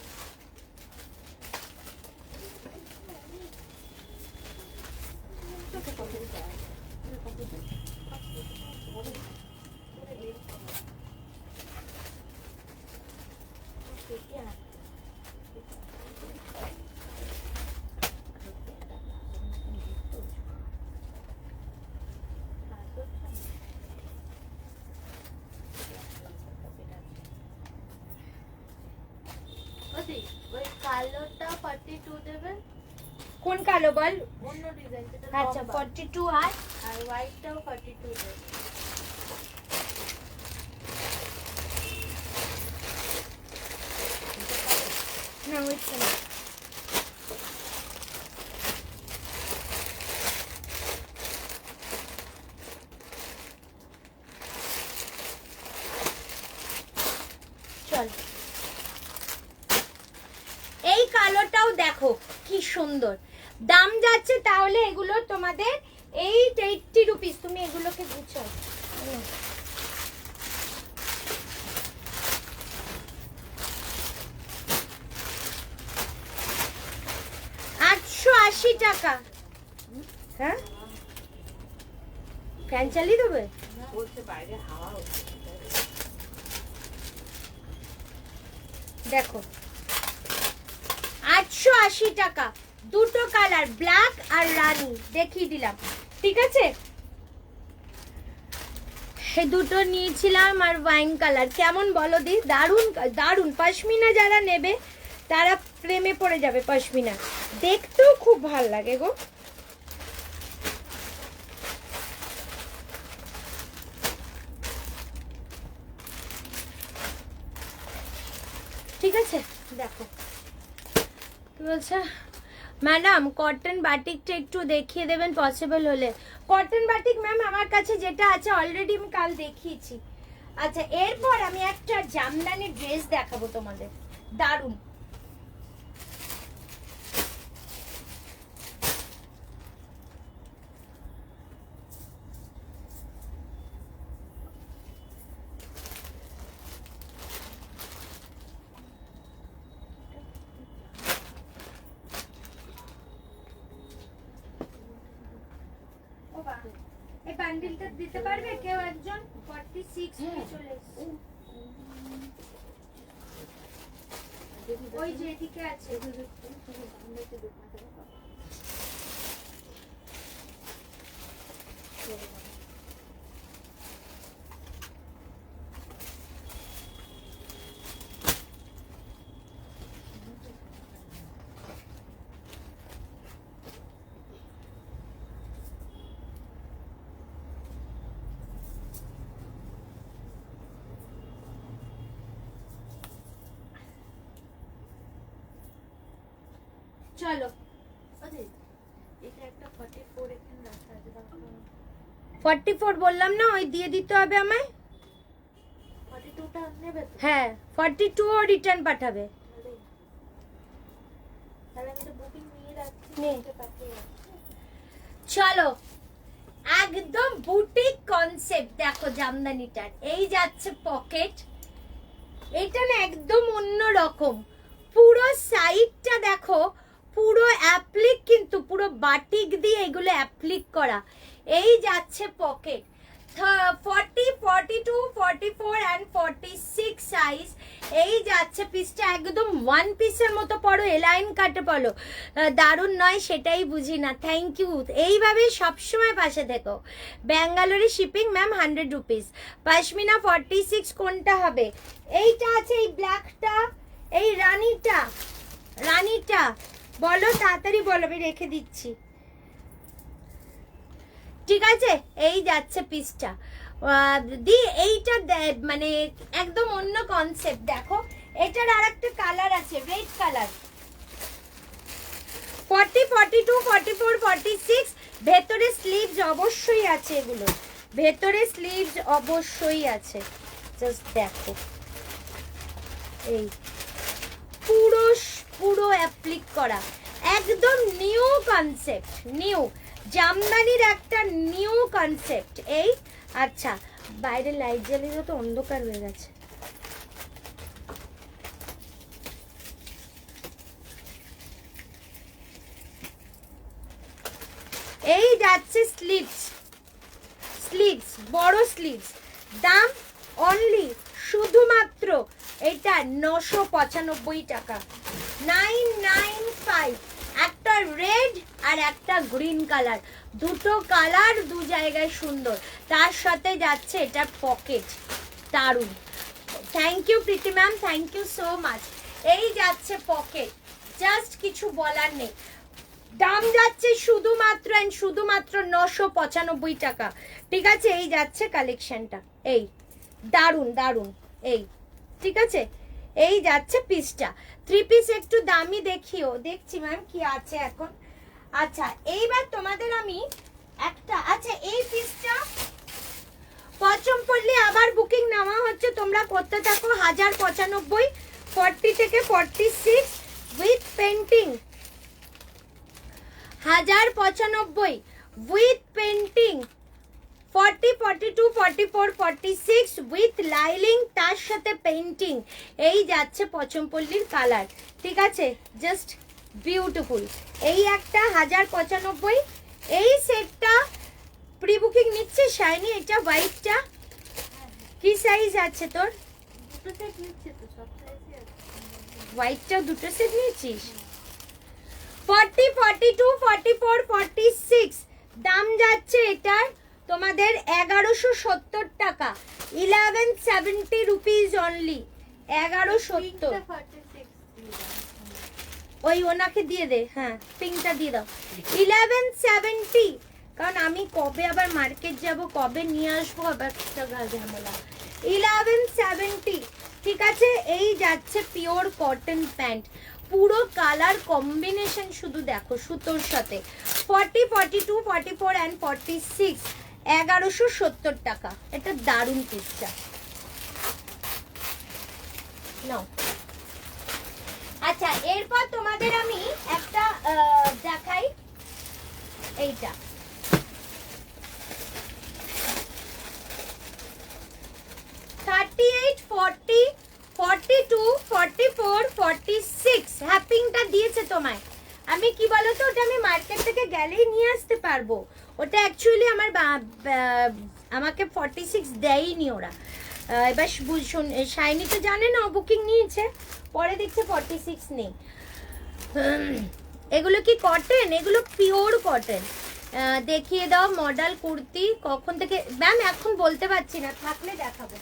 কালোটা 42 দেবেন। কোন কালো বল? অন্য ডিজাইন যেটা আচ্ছা 42 আর হোয়াইটটাও 42 দেবেন। না ওইটা না। চল এই কালোটাও দেখো কি সুন্দর। দাম যাচ্ছে তাহলে এগুলো তোমাদের 880 রুপিস। তুমি এগুলোকে গুছাও। 880 টাকা। হ্যাঁ ফ্যান চালিয়ে দেবে? বলছে বাইরে হাওয়া হচ্ছে। দেখো 880 টাকা, দুটো কালার, ব্ল্যাক আর রানী দেখিয়ে দিলাম। ঠিক আছে, এই দুটো নিয়েছিলাম আর ওয়াইন কালার। কেমন বলো দি? দারুন দারুন। পশমিনা যারা নেবে তারা প্রেমে পড়ে যাবে। পশমিনা দেখতেও খুব ভালো লাগে গো। ঠিক আছে দেখো কি বলছে ম্যাডাম, কটন বাটিকটা একটু দেখিয়ে দেবেন পসিবল হলে। কটন বাটিক ম্যাম আমার কাছে যেটা আছে অলরেডি আমি কাল দেখিয়েছি। আচ্ছা এরপর আমি একটা জামদানি ড্রেস দেখাবো তোমাদের, দারুন। এই বান্ডিলটা দিতে পারবে কেউ একজন? 46 চলে এসেছে। ওই যে এদিকে আছে। চলো এটা একটা 44 এখানে রাখা আছে, তারপর 44 বললাম না, ওই দিয়ে দিতে হবে আমায়। 42টা নেবে তো? হ্যাঁ 42 ও রিটার্ন পাঠাবে। তাহলে আমি তো বুকিং নিয়ে রাখছি, নে। এটা পাঠিয়ে রাখছি। চলো একদম বুটিক কনসেপ্ট দেখো জামদানিটার। এই যাচ্ছে পকেট, এটা না একদম অন্য রকম। পুরো সাইডটা দেখো, পুরো অ্যাপ্লিক, কিন্তু পুরো বাটিক দিয়ে এগুলো অ্যাপ্লিক করা। এই যাচ্ছে পকেট 40, 42, 44 and 46 সাইজ। এই যাচ্ছে পিসটা একদম ওয়ান পিসের মতো পড়ো, এলাইন কাটে পড়ো, দারুণ নয় সেটাই বুঝি না। থ্যাংক ইউ, এইভাবে সবসময় পাশে থেকো। ব্যাঙ্গালোরে শিপিং ম্যাম 100 রুপিস। পশমিনা 46 কোনটা হবে? এইটা আছে, এই ব্ল্যাকটা, এই রানীটা, রানীটা বলো তাড়াতাড়ি বলো, আমি রেখে দিচ্ছি। ঠিক আছে, এই যাচ্ছে পিসটা দি। এইটা মানে একদম অন্য কনসেপ্ট। দেখো এটার আরেকটা কালার আছে, রেড কালার। 40, 42, 44, 46 ভেতরে স্লিভস অবশ্যই আছে, এগুলো ভেতরে স্লিভস অবশ্যই আছে। জাস্ট দেখো, এই পুরো পুরো অ্যাপ্লিক করা, একদম নিউ কনসেপ্ট, নিউ জামদানির একটা নিউ কনসেপ্ট। এই আচ্ছা, বাইরে লাইট জ্বালিয়ে তো অন্ধকার হয়ে গেছে। এই যাচ্ছে স্লিভস, স্লিভস বড় স্লিভস, দাম অনলি শুধুমাত্র এটা 995 টাকা, 995। একটা রেড আর একটা গ্রিন কালার, দুটো কালার দু জায়গায় সুন্দর। তার সাথে যাচ্ছে এটা পকেট, দারুন। Thank you Preity ma'am, thank you so much. এই যাচ্ছে পকেট, জাস্ট কিছু বলার নেই। দাম যাচ্ছে শুধুমাত্র এন্ড শুধুমাত্র 995 টাকা। ঠিক আছে, এই যাচ্ছে কালেকশনটা, এই দারুন দারুন, এই ঠিক আছে। এই যাচ্ছে পিসটা, 3 পিস একটু দামি দেখিও, দেখছি ম্যাম কি আছে এখন। আচ্ছা এইবার তোমাদের আমি একটা, আচ্ছা এই পিসটা পছন্দ পড়লে আবার বুকিং নেওয়া হচ্ছে, তোমরা করতে থাকো। 1095, 40 থেকে 46 with painting, 1095 with painting, 40, 42, 44, 46 with lining, তার সাথে পেইন্টিং। এই যাচ্ছে পচমপল্লির কালার, ঠিক আছে, জাস্ট বিউটিফুল। এই একটা 1095। এই সেটটা প্রি বুকিং নিচ্ছে শাইনি। এটা হোয়াইটটা কি সাইজ আছে তোর? দুটো সেট নিচ্ছে তো, সব সাইজই আছে। হোয়াইটটাও দুটো সেট নিয়েছিস? 40, 42, 44, 46 দাম যাচ্ছে এটার তোমাদের 1170 টাকা, 1170 রুপিস অনলি, 1170। ওই ওনাকে দিয়ে দে, হ্যাঁ পিঙ্কটা দিয়ে দাও, 1170। কারণ আমি কবে আবার মার্কেট যাব, কবে নিয়ে আসবো, আবার একটা ঝামেলা। 1170, ঠিক আছে। এই যাচ্ছে পিওর কটন প্যান্ট, পুরো কালার কম্বিনেশন শুধু দেখো সুতোর সাথে। 40, 42, 44 and 46 1170 টাকা। এটা দারুণ পিসটা নাও। আচ্ছা এরপর তোমাদের আমি একটা দেখাই, এইটা $38, $40, $42, $44, $46 হ্যাপিংটা দিয়েছে তোমায়। আমি কি বলতো, ওটা আমি মার্কেট থেকে গেলেই নিয়ে আসতে পারবো। ওটা অ্যাকচুয়ালি আমার আমাকে 46 দেয়নি ওরা। এবার শাইনি তো জানে না, বুকিং নিয়েছে, পরে দেখছে 46 নেই। এগুলো কি কটন? এগুলো পিওর কটন। দেখিয়ে দাও মডেল কুর্তি কখন থেকে ম্যাম, এখন বলতে পারছি না, থাকলে দেখাবো।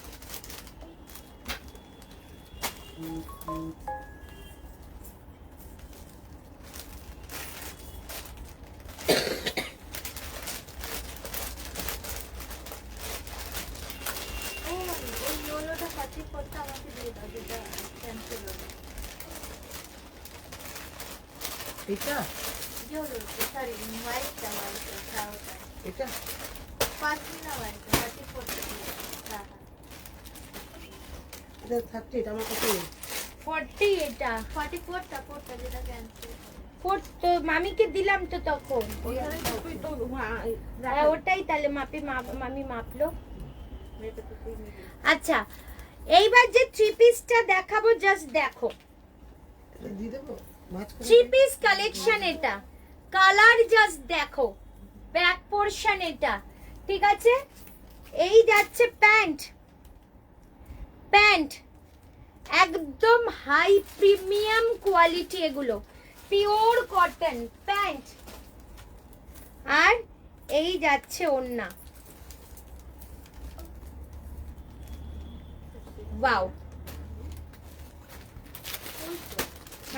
ওই ইয়েলোটা 44টা আমাকে দিয়ে দাও, যেটা ক্যান্সেল হলো। এটা পিওর সরি হোয়াইটটা হোয়াইটটা এটা পাঁচমিনা হোয়াইট 34 এটা 30 এটা আমার কাছে নেই। 40 এটা 44টা কোডটা যেটা ক্যান্সেল। তো মামিকে দিলাম তো তখন। ওইখানে তো তুই তো হ্যাঁ ওটাই তাহলে মামি মাপলো। আচ্ছা এইবার যে থ্রি পিসটা দেখাবো জাস্ট দেখো। এটা দিয়ে দেবো মাছ করে থ্রি পিস কালেকশন এটা, কালার জাস্ট দেখো, ব্যাক পোরশন এটা, ঠিক আছে। এই যাচ্ছে প্যান্ট, প্যান্ট একদম হাই প্রিমিয়াম কোয়ালিটি, এগুলো পিওর কটন প্যান্ট। আর এই যাচ্ছে ওড়না, ওয়াও।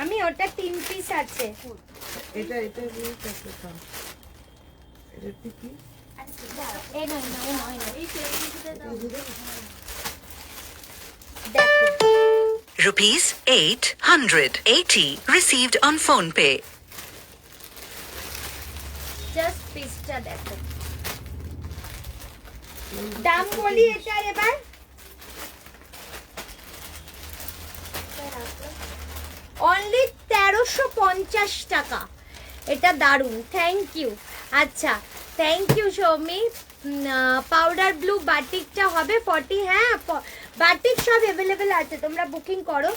আমি ওটা 3 পিস আছে। এটা এটা দিয়ে কাটতে থাম। এটা কি এই নয় নয় নয় নয়, এই প্লেনগুলোতে দাও। দিয়ে দেবো দেখো Rupees 880 received on phone pay. Just পিসটা দেখো। দাম বলি এটার এবার, অনলি 1350 টাকা। এটা দারুন, থ্যাংক ইউ। আচ্ছা thank you Soumi. Powder blue বাটিকটা হবে 40, হ্যাঁ বাটিক সব অ্যাভেলেবেল আছে, তোমরা বুকিং করো।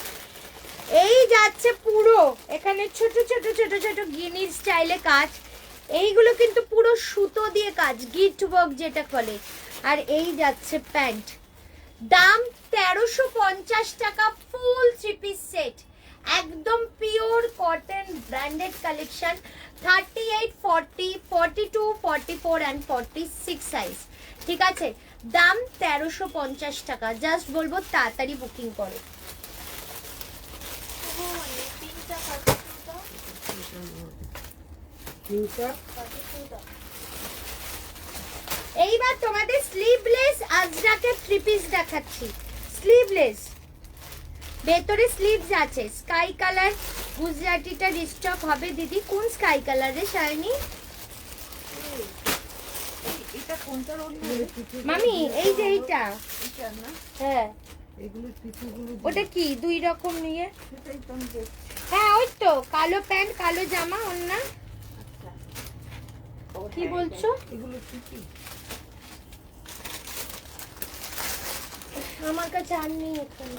এই যাচ্ছে পুরো, এখানে ছোট ছোট ছোট ছোট গিনির স্টাইলে কাজ, এইগুলো কিন্তু পুরো সুতো দিয়ে কাজ, গিট ওয়ার্ক যেটা বলে। আর এই যাচ্ছে প্যান্ট, দাম 1350 টাকা, ফুল থ্রি পিস সেট, একদম pure cotton branded collection. 38, 40, 42, 44 and 46 size, ঠিক আছে। দাম 1350 টাকা, জাস্ট বলবো তাড়াতাড়ি বুকিং করো। ও এই পিনটা 42টা তিনটা 42টা। এইবার তোমাদের স্লিভলেস আজরাকের থ্রি পিস দেখাচ্ছি। স্লিভলেস, ভেতরে স্লিভস আছে, স্কাই কালার গুজরাটিটা রিস্টক হবে দিদি। কোন স্কাই কালারে শাইনি এটা কোনটা রোল মামি? এই যে এইটা, এটা না, হ্যাঁ এগুলো পিঠুগুলো ওটা কি দুই রকম নিয়ে? সেটাই তো আমি দেখছি। হ্যাঁ ওই তো কালো প্যান্ট কালো জামা ওন্না। কি বলছো? এগুলো কি আমার কাছে আর নেই এখানে।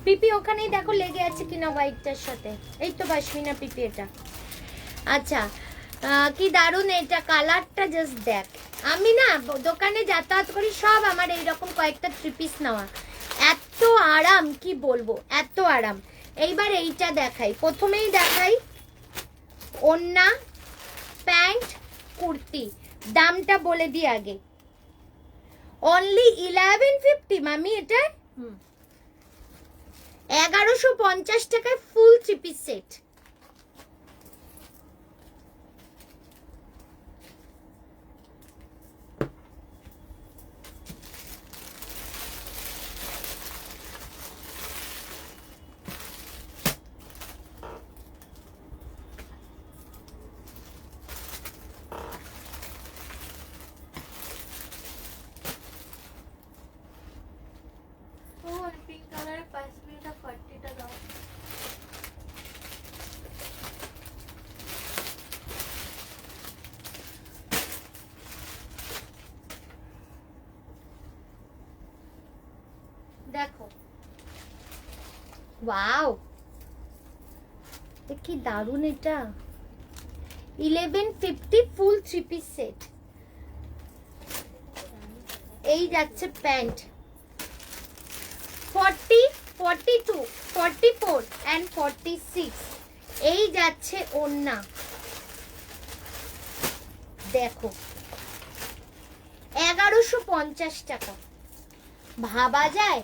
পিপি ওখানেই দেখো লেগে আছে কিনা হোয়াইটটার সাথে। এই তো বাসমিনা পিপি এটা। আচ্ছা কি দারুন এটা, কালারটা জাস্ট দেখ। আমি না দোকানে যাতায়াত করি, সব আমার এইরকম কয়েকটা থ্রি পিস নেওয়া, এত আরাম কি বলবো, এত আরাম। এইবার এইটা দেখাই, প্রথমেই দেখাই ওন্না, প্যান্ট, কুর্তি। দামটা বলে দিই আগে, অনলি 1150 মামি। এটা 1150 টাকায় ফুল থ্রি পিস সেট। ও পিঙ্ক কালারের 5 40টা দাও। দেখো ওয়াও, কি দারুন এটা। 1150 ফুল থ্রি পিস সেট। এই যাচ্ছে প্যান্ট 40, 42, 44 and 46। এই যাচ্ছে ওন্না, দেখো 1150 টাকা, ভাবা যায়?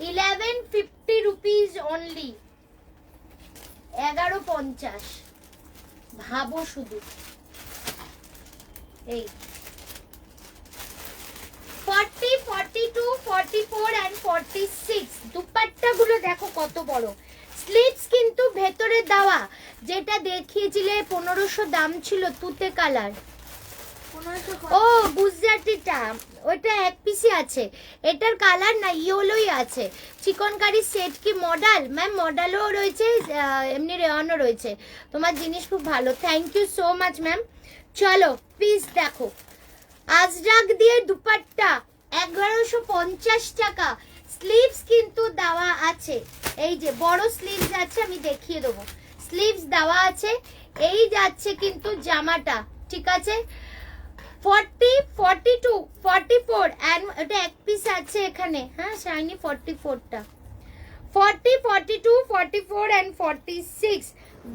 1150 রুপিস অনলি, 1150। ভাবো শুধু। এই 40, 42, 44 and 46 দুপাট্টা গুলো দেখো কত বড়। দেখিয়েছিলে 1500 দাম ছিল, তুতে কালার। ও গুজরাটিটা, ওটা এক পিসই আছে। এটার কালার না ইয়েলোই আছে। চিকনকারি সেট কি মডেল? ম্যাম মডেলও রয়েছে, এমনি রেওয়ানও রয়েছে। তোমার জিনিস খুব ভালো, thank you so much ma'am. চলো পিস দেখো, আজরাক দিয়ে দুপাট্টা 1150 টাকা। স্লিভস কিন্তু দেওয়া আছে, এই যে বড় স্লিভস আছে, আমি দেখিয়ে দেবো। স্লিভস দেওয়া আছে, এই যাচ্ছে কিন্তু জামাটা, ঠিক আছে। 40, 42, 44 এন্ড এটা এক পিস আছে এখানে, হ্যাঁ শাইনি 44টা। 40, 42, 44 এন্ড 46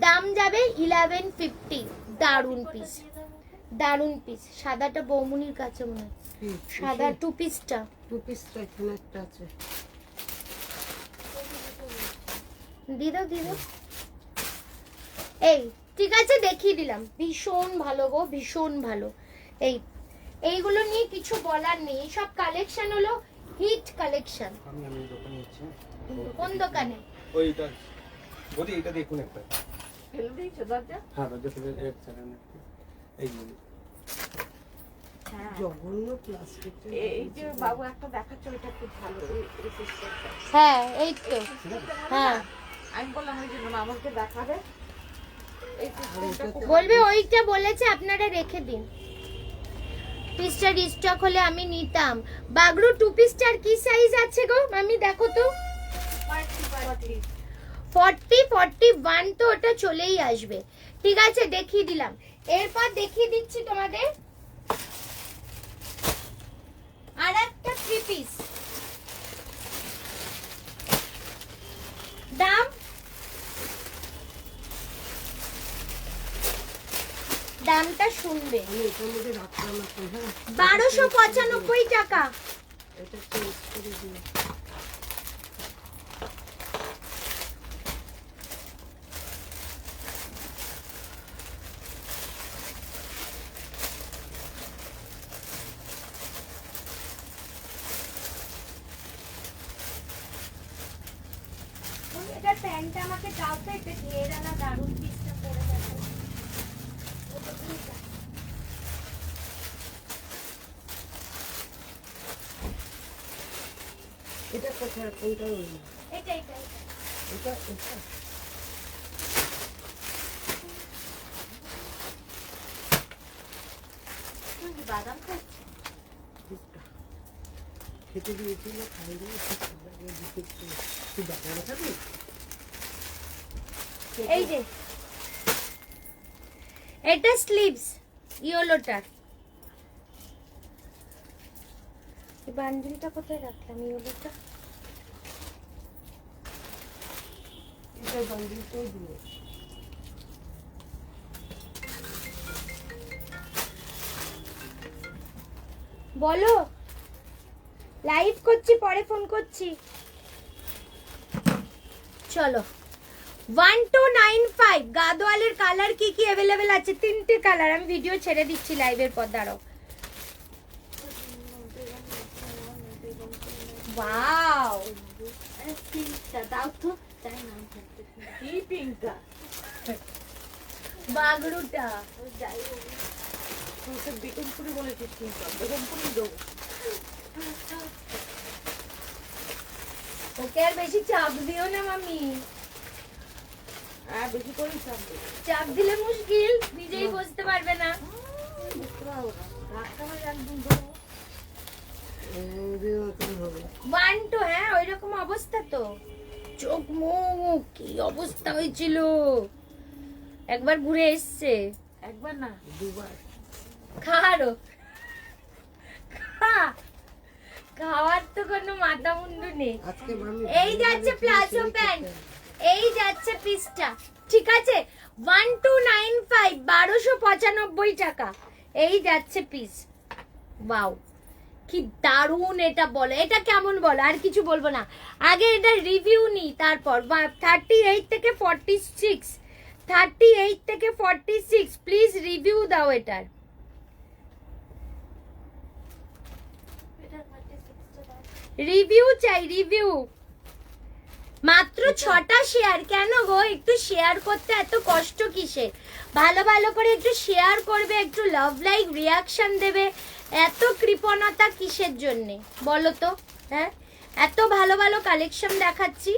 দাম যাবে 1150। দারুন পিস, দারুন পিস। সাদাটা বৌমুনির কাছে মনে হয়, সাদা টু পিসটা। টু পিসটা এখানে একটা আছে, দিদো দিদো। এই ঠিক আছে, দেখিয়ে দিলাম। ভীষণ ভালো গো, ভীষণ ভালো। এইগুলো নিয়ে কিছু বলার নেই, সব কালেকশন হলো হিট কালেকশন। আমি দোকানে আছি। কোন দোকানে? ওইটা বলি, এটা দেখুন একটা। ফেলে দিয়েছো দরজা? হ্যাঁ দরজা ফেলে এক সেকেন্ড। এই যে হ্যাঁ, জঘন্য প্লাস্টিক। এই যে বাবু একটা দেখাচ্ছে, ওইটা খুব ভালো, এই সিস্টেমটা। হ্যাঁ এই তো, হ্যাঁ আমি বললাম ওই জন্য আমাকে দেখাবে এই সিস্টেমটা খুব বলবে, ওইটা বলেছে আপনারা রেখে দিন। পিসটা রিস্টক হলে আমি নিতাম। বাগরু টু পিসটার কি সাইজ আছে গো মামি, দেখো তো। 40, 41 তো ওটা চলেই আসবে, ঠিক আছে দেখিয়ে দিলাম। এরপর দেখিয়ে দিচ্ছি তোমাদের আর একটা 3 পিস। দাম দামটা শুনবে, আমি এটার মধ্যে রাখলাম এখন। হ্যাঁ 1295 টাকা। এটা চেঞ্জ করে দিই। এটা প্যান্টটা আমাকে দাও তো, এটা ঘের আনা দারুন পিসটা পরে যাবে। এটা কোথায়, কোনটা রইল? এটা এটা এটা এটা তুমি বাদাম খাচ্ছ? এটা খেতে দিয়েছিল, খাইনি। তুই বাজারে খাবি? এই যে এটা স্লিভস ইয়েলোটার। এই বান্ডিলটা কোথায় রাখলাম ইয়েলোটা? এটা বান্ডিলটাই দিয়ে। বলো, লাইভ করছি, পরে ফোন করছি। চলো 1295 গাদোয়ালের কালার কি কি अवेलेबल আছে? 3টে কালার, আমি ভিডিও ছেড়ে দিচ্ছি লাইভের পর, দাঁড়াও। ওয়াও, পিঙ্কটা দাও তো, তাই না কি পিঙ্কটা বাগরুটা। যাই তুই তো বেগমপুরি বলেছিস, কিন্তু বেগমপুরি দেবো। ওকে আর বেশি চাপ দিও না মামি, হ্যাঁ বেশি করেই চাপবে, চাপ দিলে মুশকিল, নিজেই বুঝতে পারবে না। বুঝতে পারবো না, ধাক্কা মারে একদম দেবো। হবে 1 2, হ্যাঁ ওইরকম অবস্থা তো, চোখ মুখ কি অবস্থা হয়েছিল। একবার ঘুরে এসছে, একবার না দুবার। খাওয়ারও খাওয়ার তো কোনো মাথা মুন্ডু নেই। আজকে মামি এই যাচ্ছে প্লাজো প্যান্ট, এই যাচ্ছে পিসটা, ঠিক আছে 1295 1295 টাকা। এই যাচ্ছে পিস, ওয়াও কি দারুন। এটা বলো, এটা কেমন বলো, আর কিছু বলবো না, আগে এটা রিভিউ নি, তারপর 38 থেকে 46, 38 থেকে 46 প্লিজ রিভিউ দাও এটার। রিভিউ চাই, রিভিউ মাত্র 6টা শেয়ার। কেন গো, একটু শেয়ার করতে এত কষ্ট কিসের? ভালো ভালো করে একটু শেয়ার করবে, একটু লাভ লাইক রিয়াকশন দেবে, এত কৃপণতা কিসের জন্য বলো তো? হ্যাঁ, এত ভালো ভালো কালেকশন দেখাচ্ছি,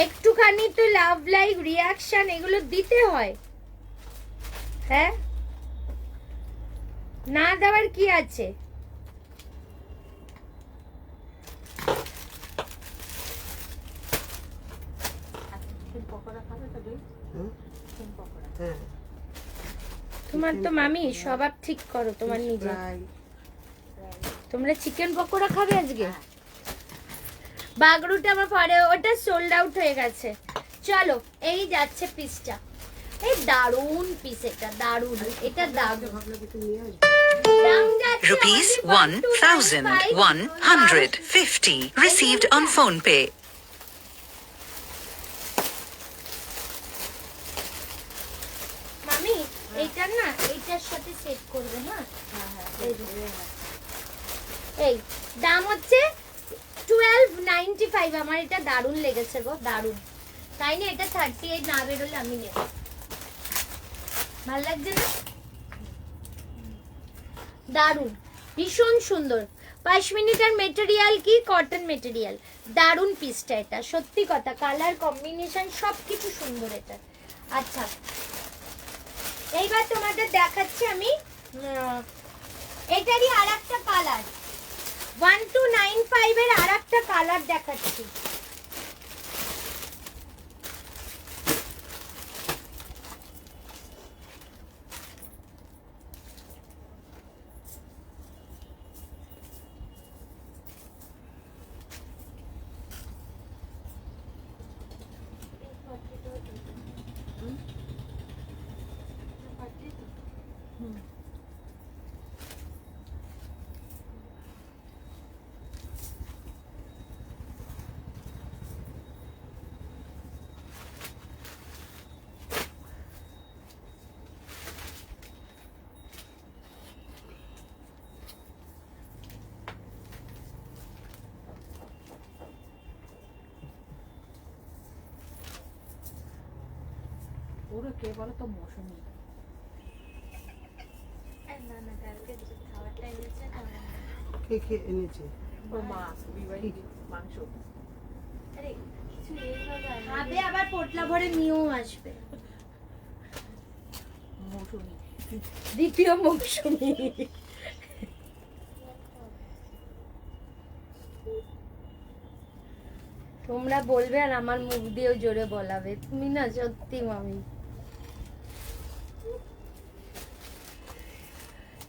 একটুখানি তো লাভ লাইক রিয়াকশন এগুলো দিতে হয়। হ্যাঁ, না দেওয়ার কি আছে? হ্যাঁ তোমার তো মামি স্বভাব ঠিক করো তোমার নিজে। ফ্রাই তোমরা চিকেন পকোড়া খাবে আজকে? বাগরুটা আমার পরে, ওটা সোল্ড আউট হয়ে গেছে। চলো, এই যাচ্ছে পিসটা। এই দারুন পিস, এটা দারুন, এটা দারুন। ভাবলো কিছু নিয়ে আসবে দাম যাচ্ছে Rupees only 1,150 received on phone pay. মামি এইটা না, এইটার সাথে সেট করবে। হ্যাঁ, এই দাম হচ্ছে 1295। আমার এটা দারুন লেগেছে গো, দারুন। তাই না, এটা 38 না বেরোলে আমি নেব। ভাল লাগছে না? দারুন, ভীষণ সুন্দর। 5 মিনিটের মেটেরিয়াল কি কটন মেটেরিয়াল, দারুন পিসটা। এটা সত্যি কথা, কালার কম্বিনেশন সবকিছু সুন্দর এটা। আচ্ছা, এইবার তোমাদের দেখাচ্ছি আমি এটারই আর একটা কালার, 1295 এর আর একটা কালার দেখাচ্ছি। ওরা কে বলো তো? মৌসুমি। কে কে এনেছে ওর মাছ, বিবাহিত মাংস। খাবে আবার পোটলা ভরে নিয়েও আসবে। মৌসুমি, দ্বিতীয় মৌসুমি। তোমরা বলবে আর আমার মুখ দিয়েও জোরে বলাবে। তুমি না সত্যি মামি।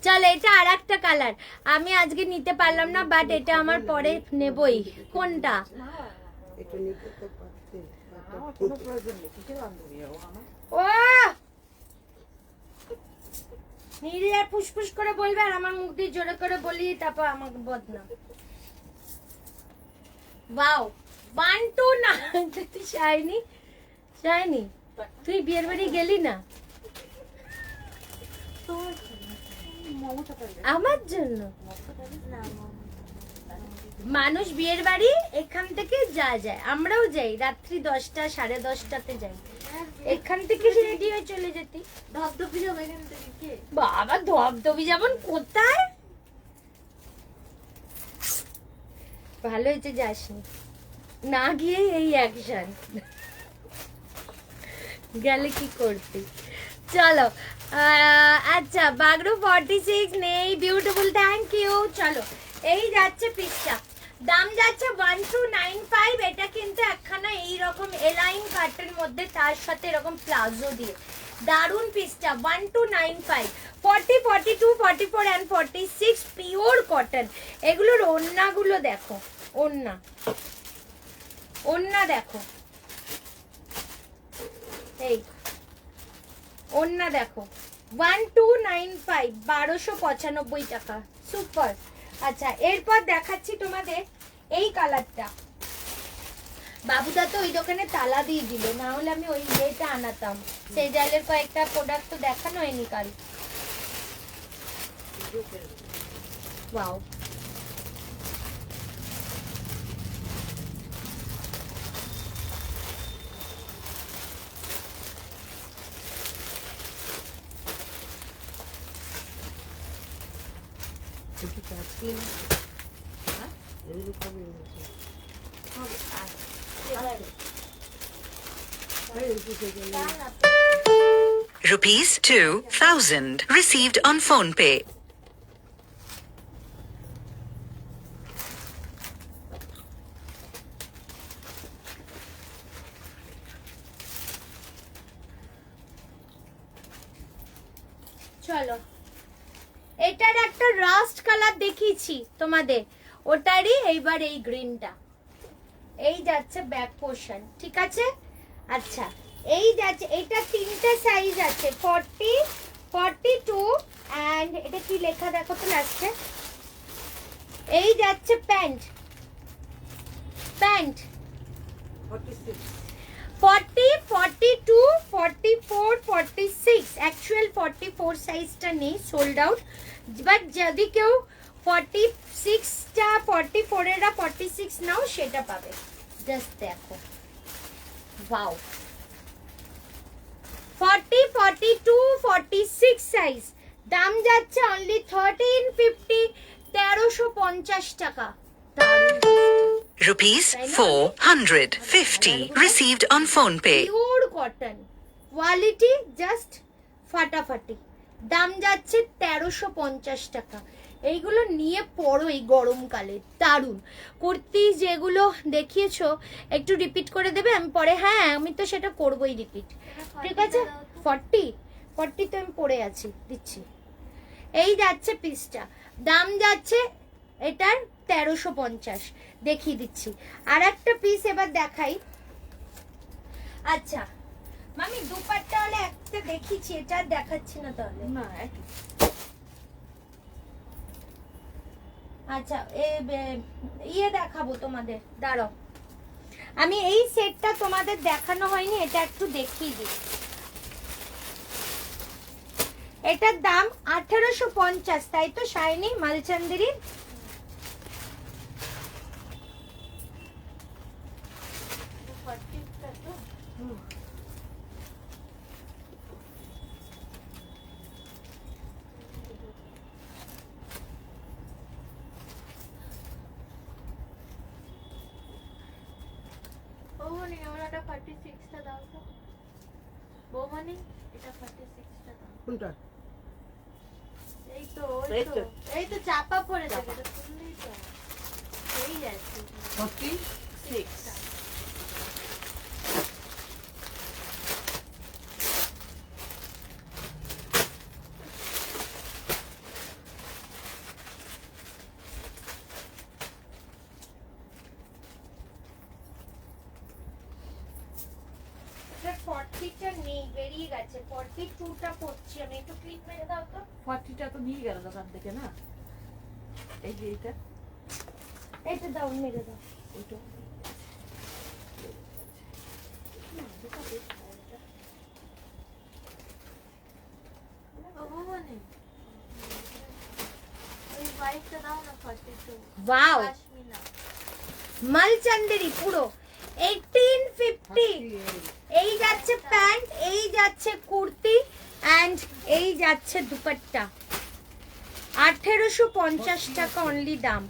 চল, এটা আর একটা কালার আমি আজকে নিতে পারলাম না, বাট এটা আমার পরে নেবই। কোনটা? এটা নিতে তো পারতে আমার কোনো প্রয়োজন নেই। কিসের বান্ধবী ও আমার? ও নিরে আর ফুসফুস করে বলবে আর আমার মুখ দিয়ে জোরে করে বলি, তারপর আমাকে বদনাম। ওয়াও, 129। শাইনি, শাইনি, তুই বিয়ের বাড়ি গেলি না আমার জন্য? মানুষ বিয়ের বাড়ি এখান থেকে যায়, আমরাও যাই রাত্রি 10টা 10:30টাতে যাই। এখান থেকে রেডি হয়ে চলে যেতি। ধবধবি যাবো এখান থেকে কে? বাবা, ধবধবি যেমন কোথায়? ভালো হয়েছে যাসনি, না গিয়ে এই অ্যাকশন গেলে কি করতি। চলো, আচ্ছা, বাগরু 46 নেই, বিউটিফুল, থ্যাংক ইউ। চলো, এই যাচ্ছে পিসটা, দাম যাচ্ছে 1295। এটা কিন্তু একখানা এইরকম এলাইন কাটের মধ্যে, তার সাথে এরকম প্লাজো দিয়ে দারুন পিসটা। 1295, 40, 42, 44 and 46 পিওর কটন। এগুলোর ওড়নাগুলো দেখো, ওড়না দেখো, এই ওড়না দেখো। 1295, 1295 টাকা, সুপার। আচ্ছা, এরপর দেখাচ্ছি তোমাদের এই কালারটা। বাবুদা তো ওই দোকানে তালা দিয়ে দিল, না হলে আমি ওই ইয়েটা আনাতাম। সেই জালের কয়েকটা প্রোডাক্ট তো দেখানো হয়নি কাল। ওয়াও, ঠিক আছে এগুলো কবে এনেছে Rupees 2,000 received on phone pay. চলো, এটার একটা রাস্ট কালার দেখিয়েছি তোমাদের, ওটারই এইবার এই গ্রিনটা। এই যাচ্ছে ব্যাক পোর্শন, ঠিক আছে? আচ্ছা, এই যাচ্ছে, এটা তিনটে সাইজ আছে, 40, 42 এন্ড এটা কি লেখা দেখো তো লাস্টে। এই যাচ্ছে প্যান্ট, 40, 42, 44, 46, অ্যাকচুয়াল 44 সাইজটা নেই, সোল্ড আউট। বাট যদি কেউ 46টা 44 এরা 46 নাও সেটা পাবে। জাস্ট দেখো, ওয়াও, 40, 42, 46 সাইজ, দাম যাচ্ছে অনলি 1350, 1350 টাকা। Rupees 450 received on phone pay. Pure cotton, quality just ফাটাফাটি, দাম যাচ্ছে 1350 টাকা। এইগুলো নিয়ে পড়ো এই গরমকালে, দারুন। কুর্তি যেগুলো দেখিয়েছো একটু রিপিট করে দেবে, আমি পরে, হ্যাঁ আমি তো সেটা করবোই রিপিট, ঠিক আছে? 40 তো আমি পরে আছি, দিচ্ছি। এই যাচ্ছে পিসটা, দাম যাচ্ছে এটার 1350, দেখিয়ে দিচ্ছি। আর একটা পিস এবার দেখাই। আচ্ছা মামি, দুপাট্টা হলে একটা দেখিয়েছি, এটা আর দেখাচ্ছি না তাহলে। না একই। আচ্ছা, ইয়ে দেখাবো তোমাদের, দাঁড়াও, আমি এই সেটটা তোমাদের দেখানো হয়নি, এটা একটু দেখিয়ে দিই। এটার দাম 1850, তাই তো শাইনি মালচান্দেরি? বৌমনি আমার এটা 46টা দাও তো। বৌমনি এটা 46টা দাও। কোনটা? এই তো এই তো। এই তো চাপা পড়ে যাবে, এটা খুললেই তো এই যাচ্ছে 46 40টা নেই, বেরিয়ে গেছে, 42টা পড়ছি আমি, একটু ক্লিপ মেরে দাও তো। 40টা তো নিয়ে গেল দোকান থেকে না, এই যে এটা এটা দাও, মেরে দাও। ওইটা বৌমনি ওই হোয়াইটটা দাও না 42। ওয়াও, কাশ্মীরা মালচান্দেরি পুরো 1850। এই যাচ্ছে প্যান্ট, এই যাচ্ছে কুর্তি এন্ড এই যাচ্ছে দুপাট্টা, 1850 টাকা অনলি দাম।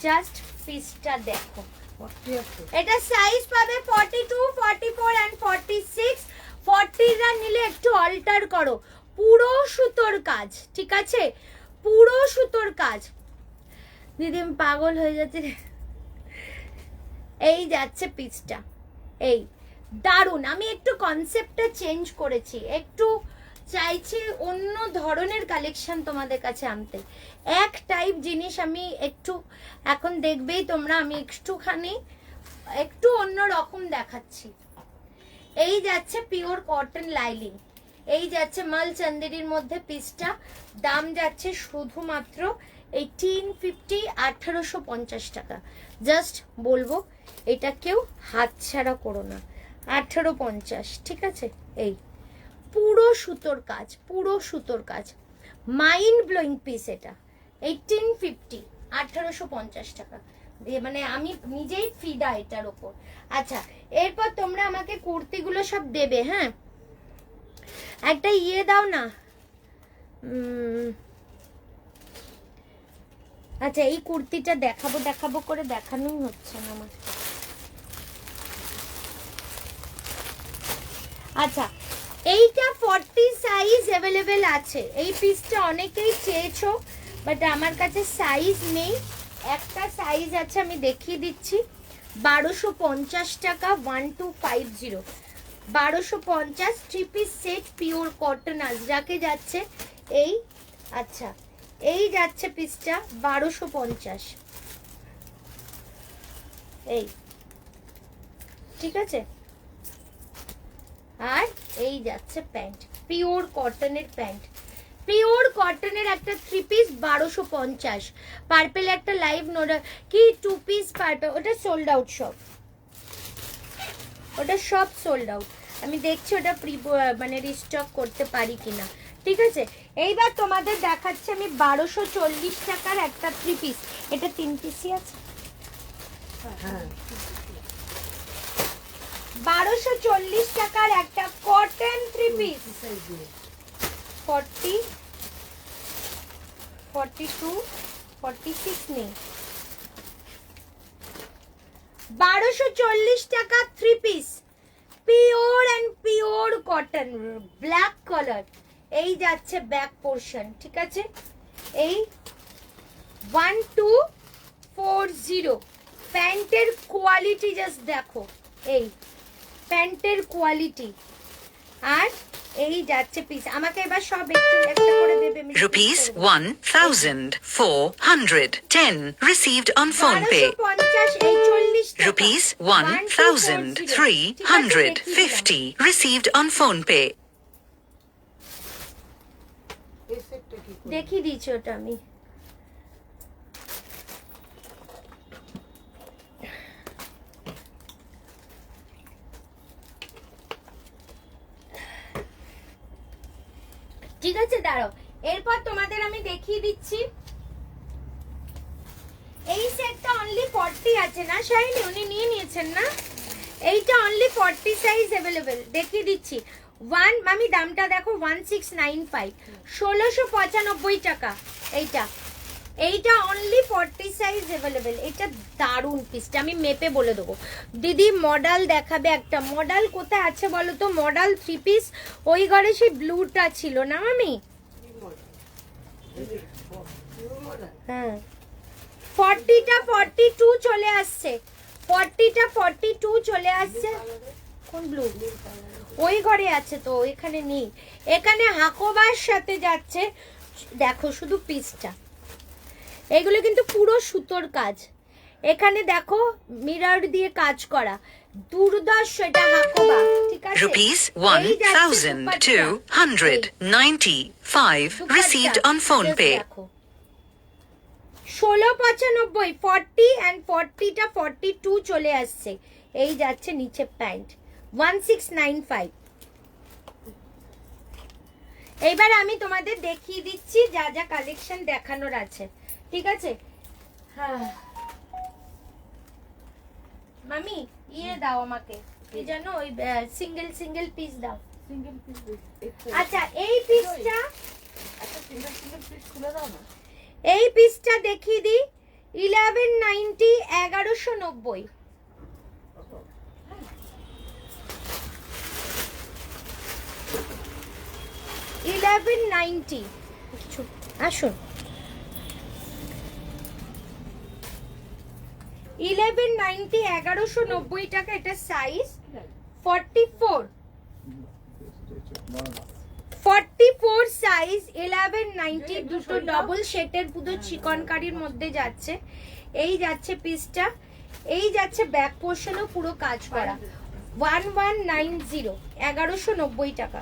জাস্ট পিসটা দেখো, 40 আছে। এটা সাইজ পাবে 42, 44 এন্ড 46। 40টা নিলে একটু অল্টার করো, পুরো সুতোর কাজ, ঠিক আছে? পুরো সুতোর কাজ। দিদি আমি পাগল হয়ে যাচ্ছে। এই যাচ্ছে পিসটা, এই দারুন। আমি একটু কনসেপ্টটা চেঞ্জ করেছি, একটু চাইছি অন্য ধরনের কালেকশন তোমাদের কাছে আনতে। এক টাইপ জিনিস আমি একটু, এখন দেখবেই তোমরা, আমি একটুখানি একটু অন্য রকম দেখাচ্ছি। এই যাচ্ছে পিওর কটন লাইলিং, এই যাচ্ছে মাল চান্দেরির মধ্যে পিসটা, দাম যাচ্ছে শুধুমাত্র 1850, 1850 টাকা। জাস্ট বলবো এটা কেউ হাতছাড়া করো না, 1850, ঠিক আছে? এই পুরো সুতোর কাজ, পুরো সুতোর কাজ, মাইন্ড ব্লোয়িং পিস এটা। 1850, 1850 টাকা দিয়ে, মানে আমি নিজেই ফিদা এটার ওপর। আচ্ছা, এরপর তোমরা আমাকে কুর্তিগুলো সব দেবে, হ্যাঁ? একটা ইয়ে দাও না, আচ্ছা এই কুর্তিটা দেখাবো করে দেখানোই হচ্ছে না আমার। আচ্ছা এইটা 40 সাইজ অ্যাভেলেবেল আছে। এই পিসটা অনেকেই চেয়েছো বাট আমার কাছে সাইজ নেই। একটা সাইজ আছে আমি দেখিয়ে দিচ্ছি, 1250 টাকা, 1250, 1250 three piece set pure cotton আজরাকে যাচ্ছে এই। আচ্ছা এই যাচ্ছে পিসটা 1250, এই ঠিক আছে। আর এই যাচ্ছে প্যান্ট, পিওর কটনের প্যান্ট, পিওর কটনের একটা থ্রি পিস 1250। পার্পেল একটা লাইভ নোড কি টু পিস পার্পেল, ওটা সোল্ড আউট সব, ওটা সব সোল্ড আউট। আমি দেখছি ওটা মানে রিস্টক করতে পারি কিনা, ঠিক আছে। এইবার তোমাদের দেখাচ্ছি আমি 1240 টাকার একটা থ্রি পিস। এটা 3 পিসই আছে। হ্যাঁ 1240 টাকার একটা কটন থ্রি পিস, 40, 42, 46 নেই, 1240 টাকা three piece pure and pure cotton, black colour. এই যাচ্ছে ব্যাক পোর্শন, ঠিক আছে। এই 1240 প্যান্টের কোয়ালিটি জাস্ট দেখো, এই প্যান্টের কোয়ালিটি। আর এই যাচ্ছে পিস। আমাকে এবার সব একটু একটা করে দেবে। Rupees 1,410 received on phone pay. 1250 এই 40 টাকা। Rupees 1,350 received on phone pay. এই সেটটা কি করে? দেখিয়ে দিচ্ছি ওটা আমি। ঠিক আছে দাঁড়াও, এরপর তোমাদের আমি দেখিয়ে দিচ্ছি। এই সেটটা অনলি 40 আছে না শাইনি, উনি নিয়ে নিয়েছেন না? এইটা অনলি 40 সাইজ अवेलेबल, দেখিয়ে দিচ্ছি। আমি দামটা দেখো 1695, 1695 টাকা এইটা। এইটা অনলি 40 সাইজ अवेलेबल। এটা দারুন পিসটা, আমি মেপে বলে দেবো। দিদি মডেল দেখাবে একটা, মডেল কোথায় আছে বলো তো? মডেল থ্রি পিস ওই ঘরে সেই ব্লুটা ছিল না আমি। হ্যাঁ 40টা 42 চলে আসছে, 40টা 42 চলে আসছে। কোন ব্লু? ওই ঘরে আছে তো, এখানে নেই। এখানে হাকোবার সাথে যাচ্ছে, দেখো শুধু পিসটা। এগুলো কিন্তু পুরো সুতোর কাজ। এখানে দেখো মিরর দিয়ে কাজ করা, দুর্দর্শ। এটা হাকোবা, ঠিক আছে। Rupees 1,295 received on phone pay. 1695, 40 and 40টা 42 চলে আসছে। এই যাচ্ছে নিচে প্যান্ট 1695। এইবার আমি তোমাদের দেখিয়ে দিচ্ছি যা যা কালেকশন দেখানোর আছে, ঠিক আছে। হ্যাঁ মামি ইয়ে দাও আমাকে, কি জানো ওই সিঙ্গেল পিস দাও। Single piece. আচ্ছা এই পিসটা, একটা সিঙ্গেল পিস খুলে দাও না। এই পিসটা দেখিয়ে দিই, 1190, 1190। 1190, আসুন 1190, 1190 টাকা। এটা সাইজ 44, 44 সাইজ, 1190। দুটো ডবল সেটের পুরো চিকনকারির মধ্যে যাচ্ছে। এই যাচ্ছে পিসটা, এই যাচ্ছে ব্যাক পোর্শনও পুরো কাজ করা, 1190, 1190 টাকা।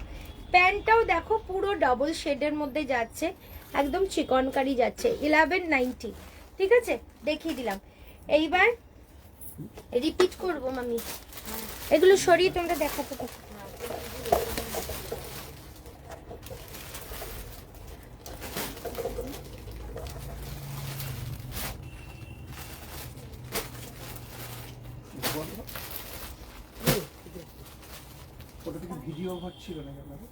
প্যান্টটাও দেখো পুরো ডবল শেডের মধ্যে যাচ্ছে, একদম চিকনকারি যাচ্ছে, 1190, ঠিক আছে। দেখিয়ে দিলাম। এইবার রিপিট করবো মামি, এগুলো সরিয়ে তোমরা দেখাতে থাকো। ওটা থেকে ভিডিও হচ্ছিল না আপনাদের?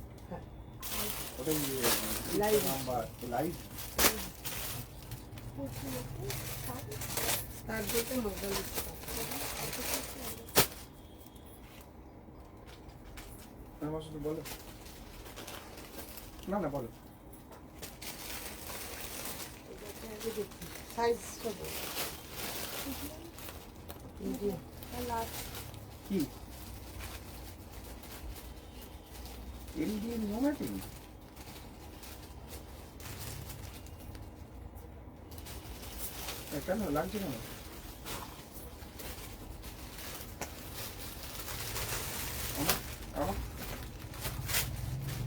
ওটাই লাইভ নাম্বার লাইভ। তার বলতে মোবাইল আমার সাথে বলো না না বলো সাইজ কত মিডিয়াম কি ইন্ডিয়ান নোম্যাটিং কেন লাগছে কেন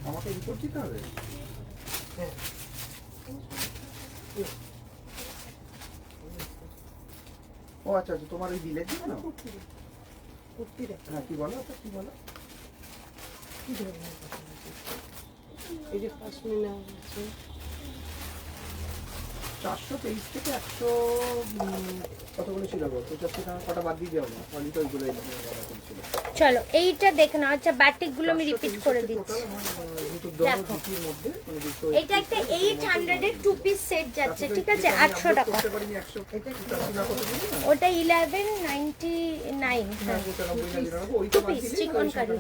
আমাকে রিপোর্ট দিতে হবে হ্যাঁ ও আচ্ছা আচ্ছা তোমার ওই বিলের জন্য কুর্তি দেখো হ্যাঁ কি বলো ওটা কি বলো কি ধরনের কথা বলছো? এই যে পশমিনা আছে 423 থেকে 100 কতগুলো ছিল গো 75 টাকা কটা বাদ দিয়ে যাও না খালি তো ওইগুলো ছিল চলো এইটা দেখে নাও। আচ্ছা বাটিক গুলো আমি রিপিট করে দিচ্ছি। দেখো এটা একটা 800 এর 2 পিস সেট যাচ্ছে, ঠিক আছে, 800 টাকা। ওটা 1199। হ্যাঁ 2 পিস চিকন কারি,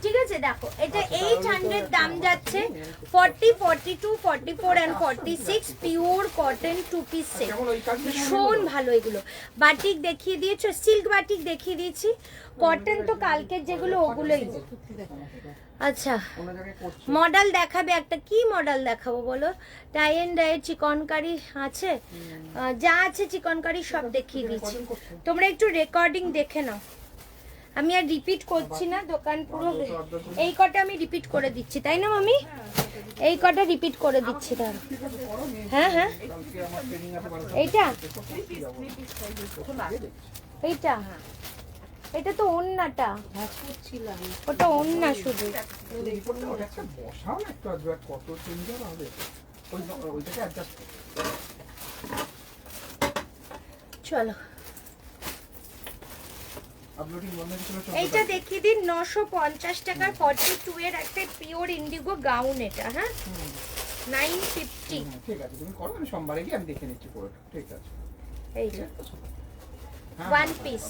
ঠিক আছে। দেখো এটা 800 দাম যাচ্ছে। 40, 42, 44 and 46 pure cotton 2 piece set, ভীষণ ভালো এগুলো। বাটিক দেখিয়ে দিয়েছো, সিল্ক বাটিক দেখিয়ে দিয়েছি, কটন তো কালকের যেগুলো ওগুলোই। আচ্ছা মডেল দেখাবে একটা, কি মডেল দেখাবো বলো? টাই এন্ড ডাই চিকনকারি আছে, যা আছে চিকনকারি সব দেখিয়ে দিয়েছি। তোমরা একটু রেকর্ডিং দেখে নাও, আমি আর রিপিট করছি না, দোকান পুরো। এই কটা আমি রিপিট করে দিচ্ছি, তাই না মামি? এই কটা রিপিট করে দিচ্ছি তাহলে। হ্যাঁ হ্যাঁ এইটা এইটা এটা তো ওন্নাটা, ভাঁজ করছিলাম ওটা ওন্না শুধু। বসাও না একটু কত সুন্দর হবে ওইটাকে অ্যাডজাস্ট চলো আপলোডিং বন্ধ ছিল। এইটা দেখিয়ে দিন 950 টাকার 42 এর একটা পিওর ইন্ডিগো গাউন। এটা হ্যাঁ 950। ঠিক আছে তুমি করো, আমি সোমবারে গিয়ে আমি দেখে নিচ্ছি পুরোটা। ঠিক আছে এই যে ওয়ান পিস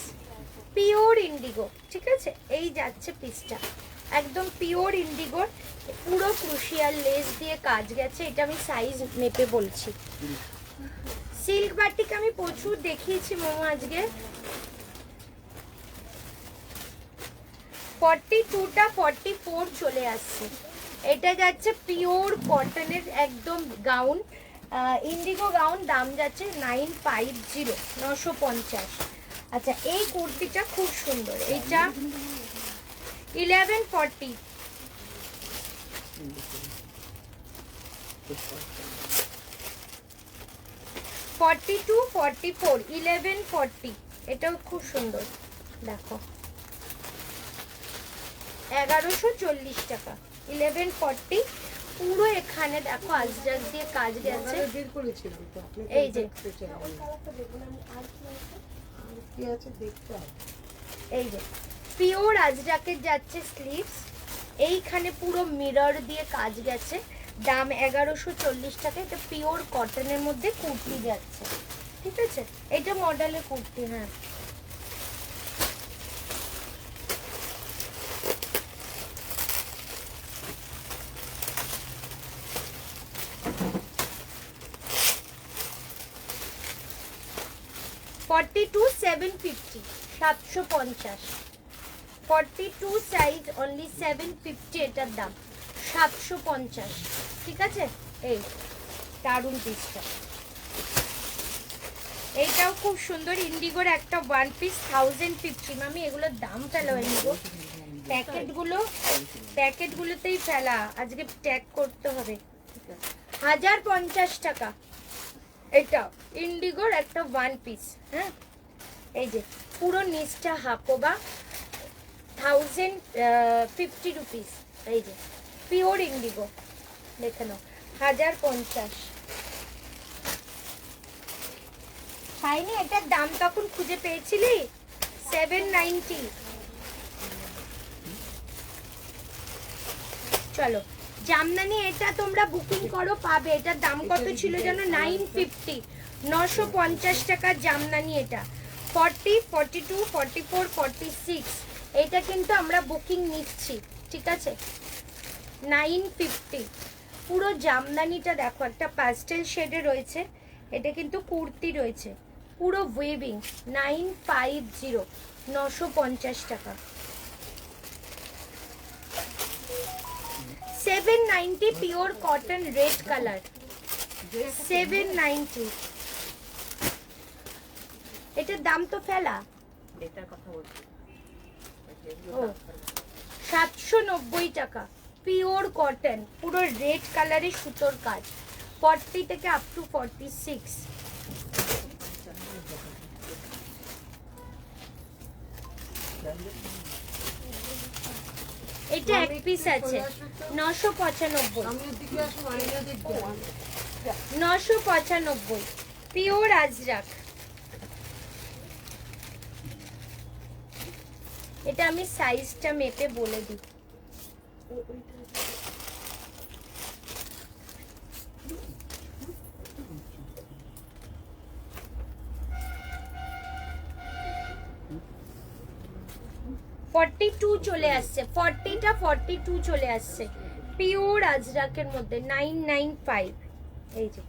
পিওর ইন্ডিগো, ঠিক আছে। এই যাচ্ছে পিসটা একদম পিওর ইন্ডিগোর, পুরো ক্রুশিয়াল লেস দিয়ে কাজ গেছে। এটা আমি সাইজ মেপে বলছি। সিল্ক বাটিক আমি প্রচুর দেখিয়েছি মোমো আজকে। 42টা 44 চলে আসছে। এটা যাচ্ছে পিওর কটনের একদম গাউন, ইন্ডিগো গাউন, দাম যাচ্ছে 950, 950। আচ্ছা এই কুর্তিটা খুব সুন্দর, এইটা 1140। 42, 44, 1140। এটাও খুব সুন্দর। দেখো 1140 টাকা, 1140। পুরো এখানে দেখো আজরাক দিয়ে কাজ গেছে। বের করেছিলাম তো আপনি এই যে কি আছে দেখতে হবে। এই যে পিওর আজরাকের যাচ্ছে স্লিভস, এইখানে পুরো মিরর দিয়ে কাজ গেছে, দাম 1140 টাকা। এটা পিওর কটনের মধ্যে কুর্তি যাচ্ছে, ঠিক আছে। এটা মডেলের কুর্তি। হ্যাঁ 42, 750, 750। 42 সাইজ অনলি 750, এটার দাম 750, ঠিক আছে। এই দারুন পিসটা, এইটাও খুব সুন্দর ইন্ডিগোর একটা ওয়ান পিস 1050। মামি এগুলোর দাম ফেলা হয়নি গো, প্যাকেটগুলোতেই ফেলা, আজকে ট্যাগ করতে হবে। 1050 টাকা। এটা ইন্ডিগোর একটা ওয়ান পিস। হ্যাঁ এই যে পুরো নিচটা হাকোবা, 1050 রুপিস। এই যে পিওর ইন্ডিগো, দেখে নাও 1050। পাইনি, এটার দাম তখন খুঁজে পেয়েছিলি 790। চলো জামদানি এটা তোমরা বুকিং করো পাবে। এটার দাম কত ছিল যেন 950, 950 টাকার জামদানি। এটা 40, 42, 44, 46 এটা কিন্তু আমরা বুকিং নিচ্ছি, ঠিক আছে? 950 পুরো জামদানিটা দেখো, একটা প্যাস্টেল শেডে রয়েছে। এটা কিন্তু কুর্তি রয়েছে, পুরো ওয়েভিং। 950, 950 টাকা। 790 পিওর কটন রেড কালার, 790। এটার দাম তো ফেলা। এটার কথা বলছি। ও 790 টাকা পিওর কটন, পুরো রেড কালারের সুতোর কাজ। 40 থেকে আপ টু 46। এটা এক পিস আছে 995, সামনের দিকে আসো, আয়না দেখবে। 995 পিওর আজরাক। এটা আমি সাইজটা মেপে বলে দিই। চলে আসছে 40টা 42 চলে আসছে পিওর আজরাকের মধ্যে 995। এই যে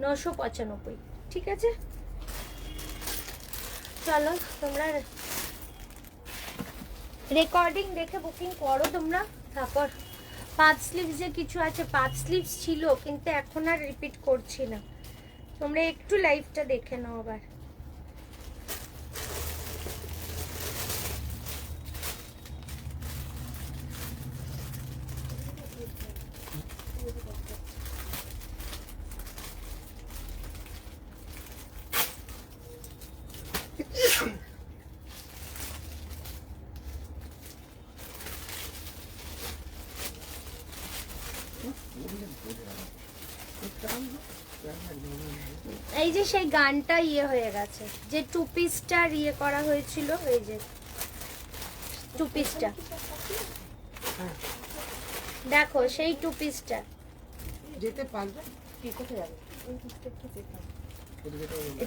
995, ঠিক আছে? চলো তোমরা রেকর্ডিং দেখে বুকিং করো তোমরা। তারপর 5 স্লিভস যে কিছু আছে, 5 স্লিভস ছিল কিন্তু এখন আর রিপিট করছি না। তোমরা একটু লাইভটা দেখে নাও আবার। এই যে সেই গানটা ইয়ে হয়ে গেছে, যে টু পিসটা ইয়ে করা হয়েছিল, এই যে টু পিসটা দেখো, সেই টু পিসটা। যেতে পারবে? কি কোথায় যাবে?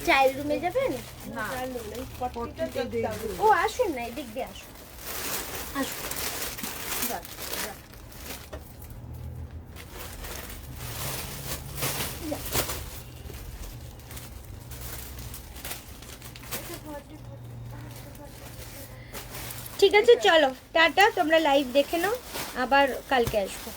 চাইল্ড রুমে যাবেন? না, পট্টিটা দেখবে। ও আসুন না, এদিক দিয়ে আসুন, আসুন। ঠিক আছে, চলো টাটা, তোমরা লাইভ দেখে নাও, আবার কালকে আসবো।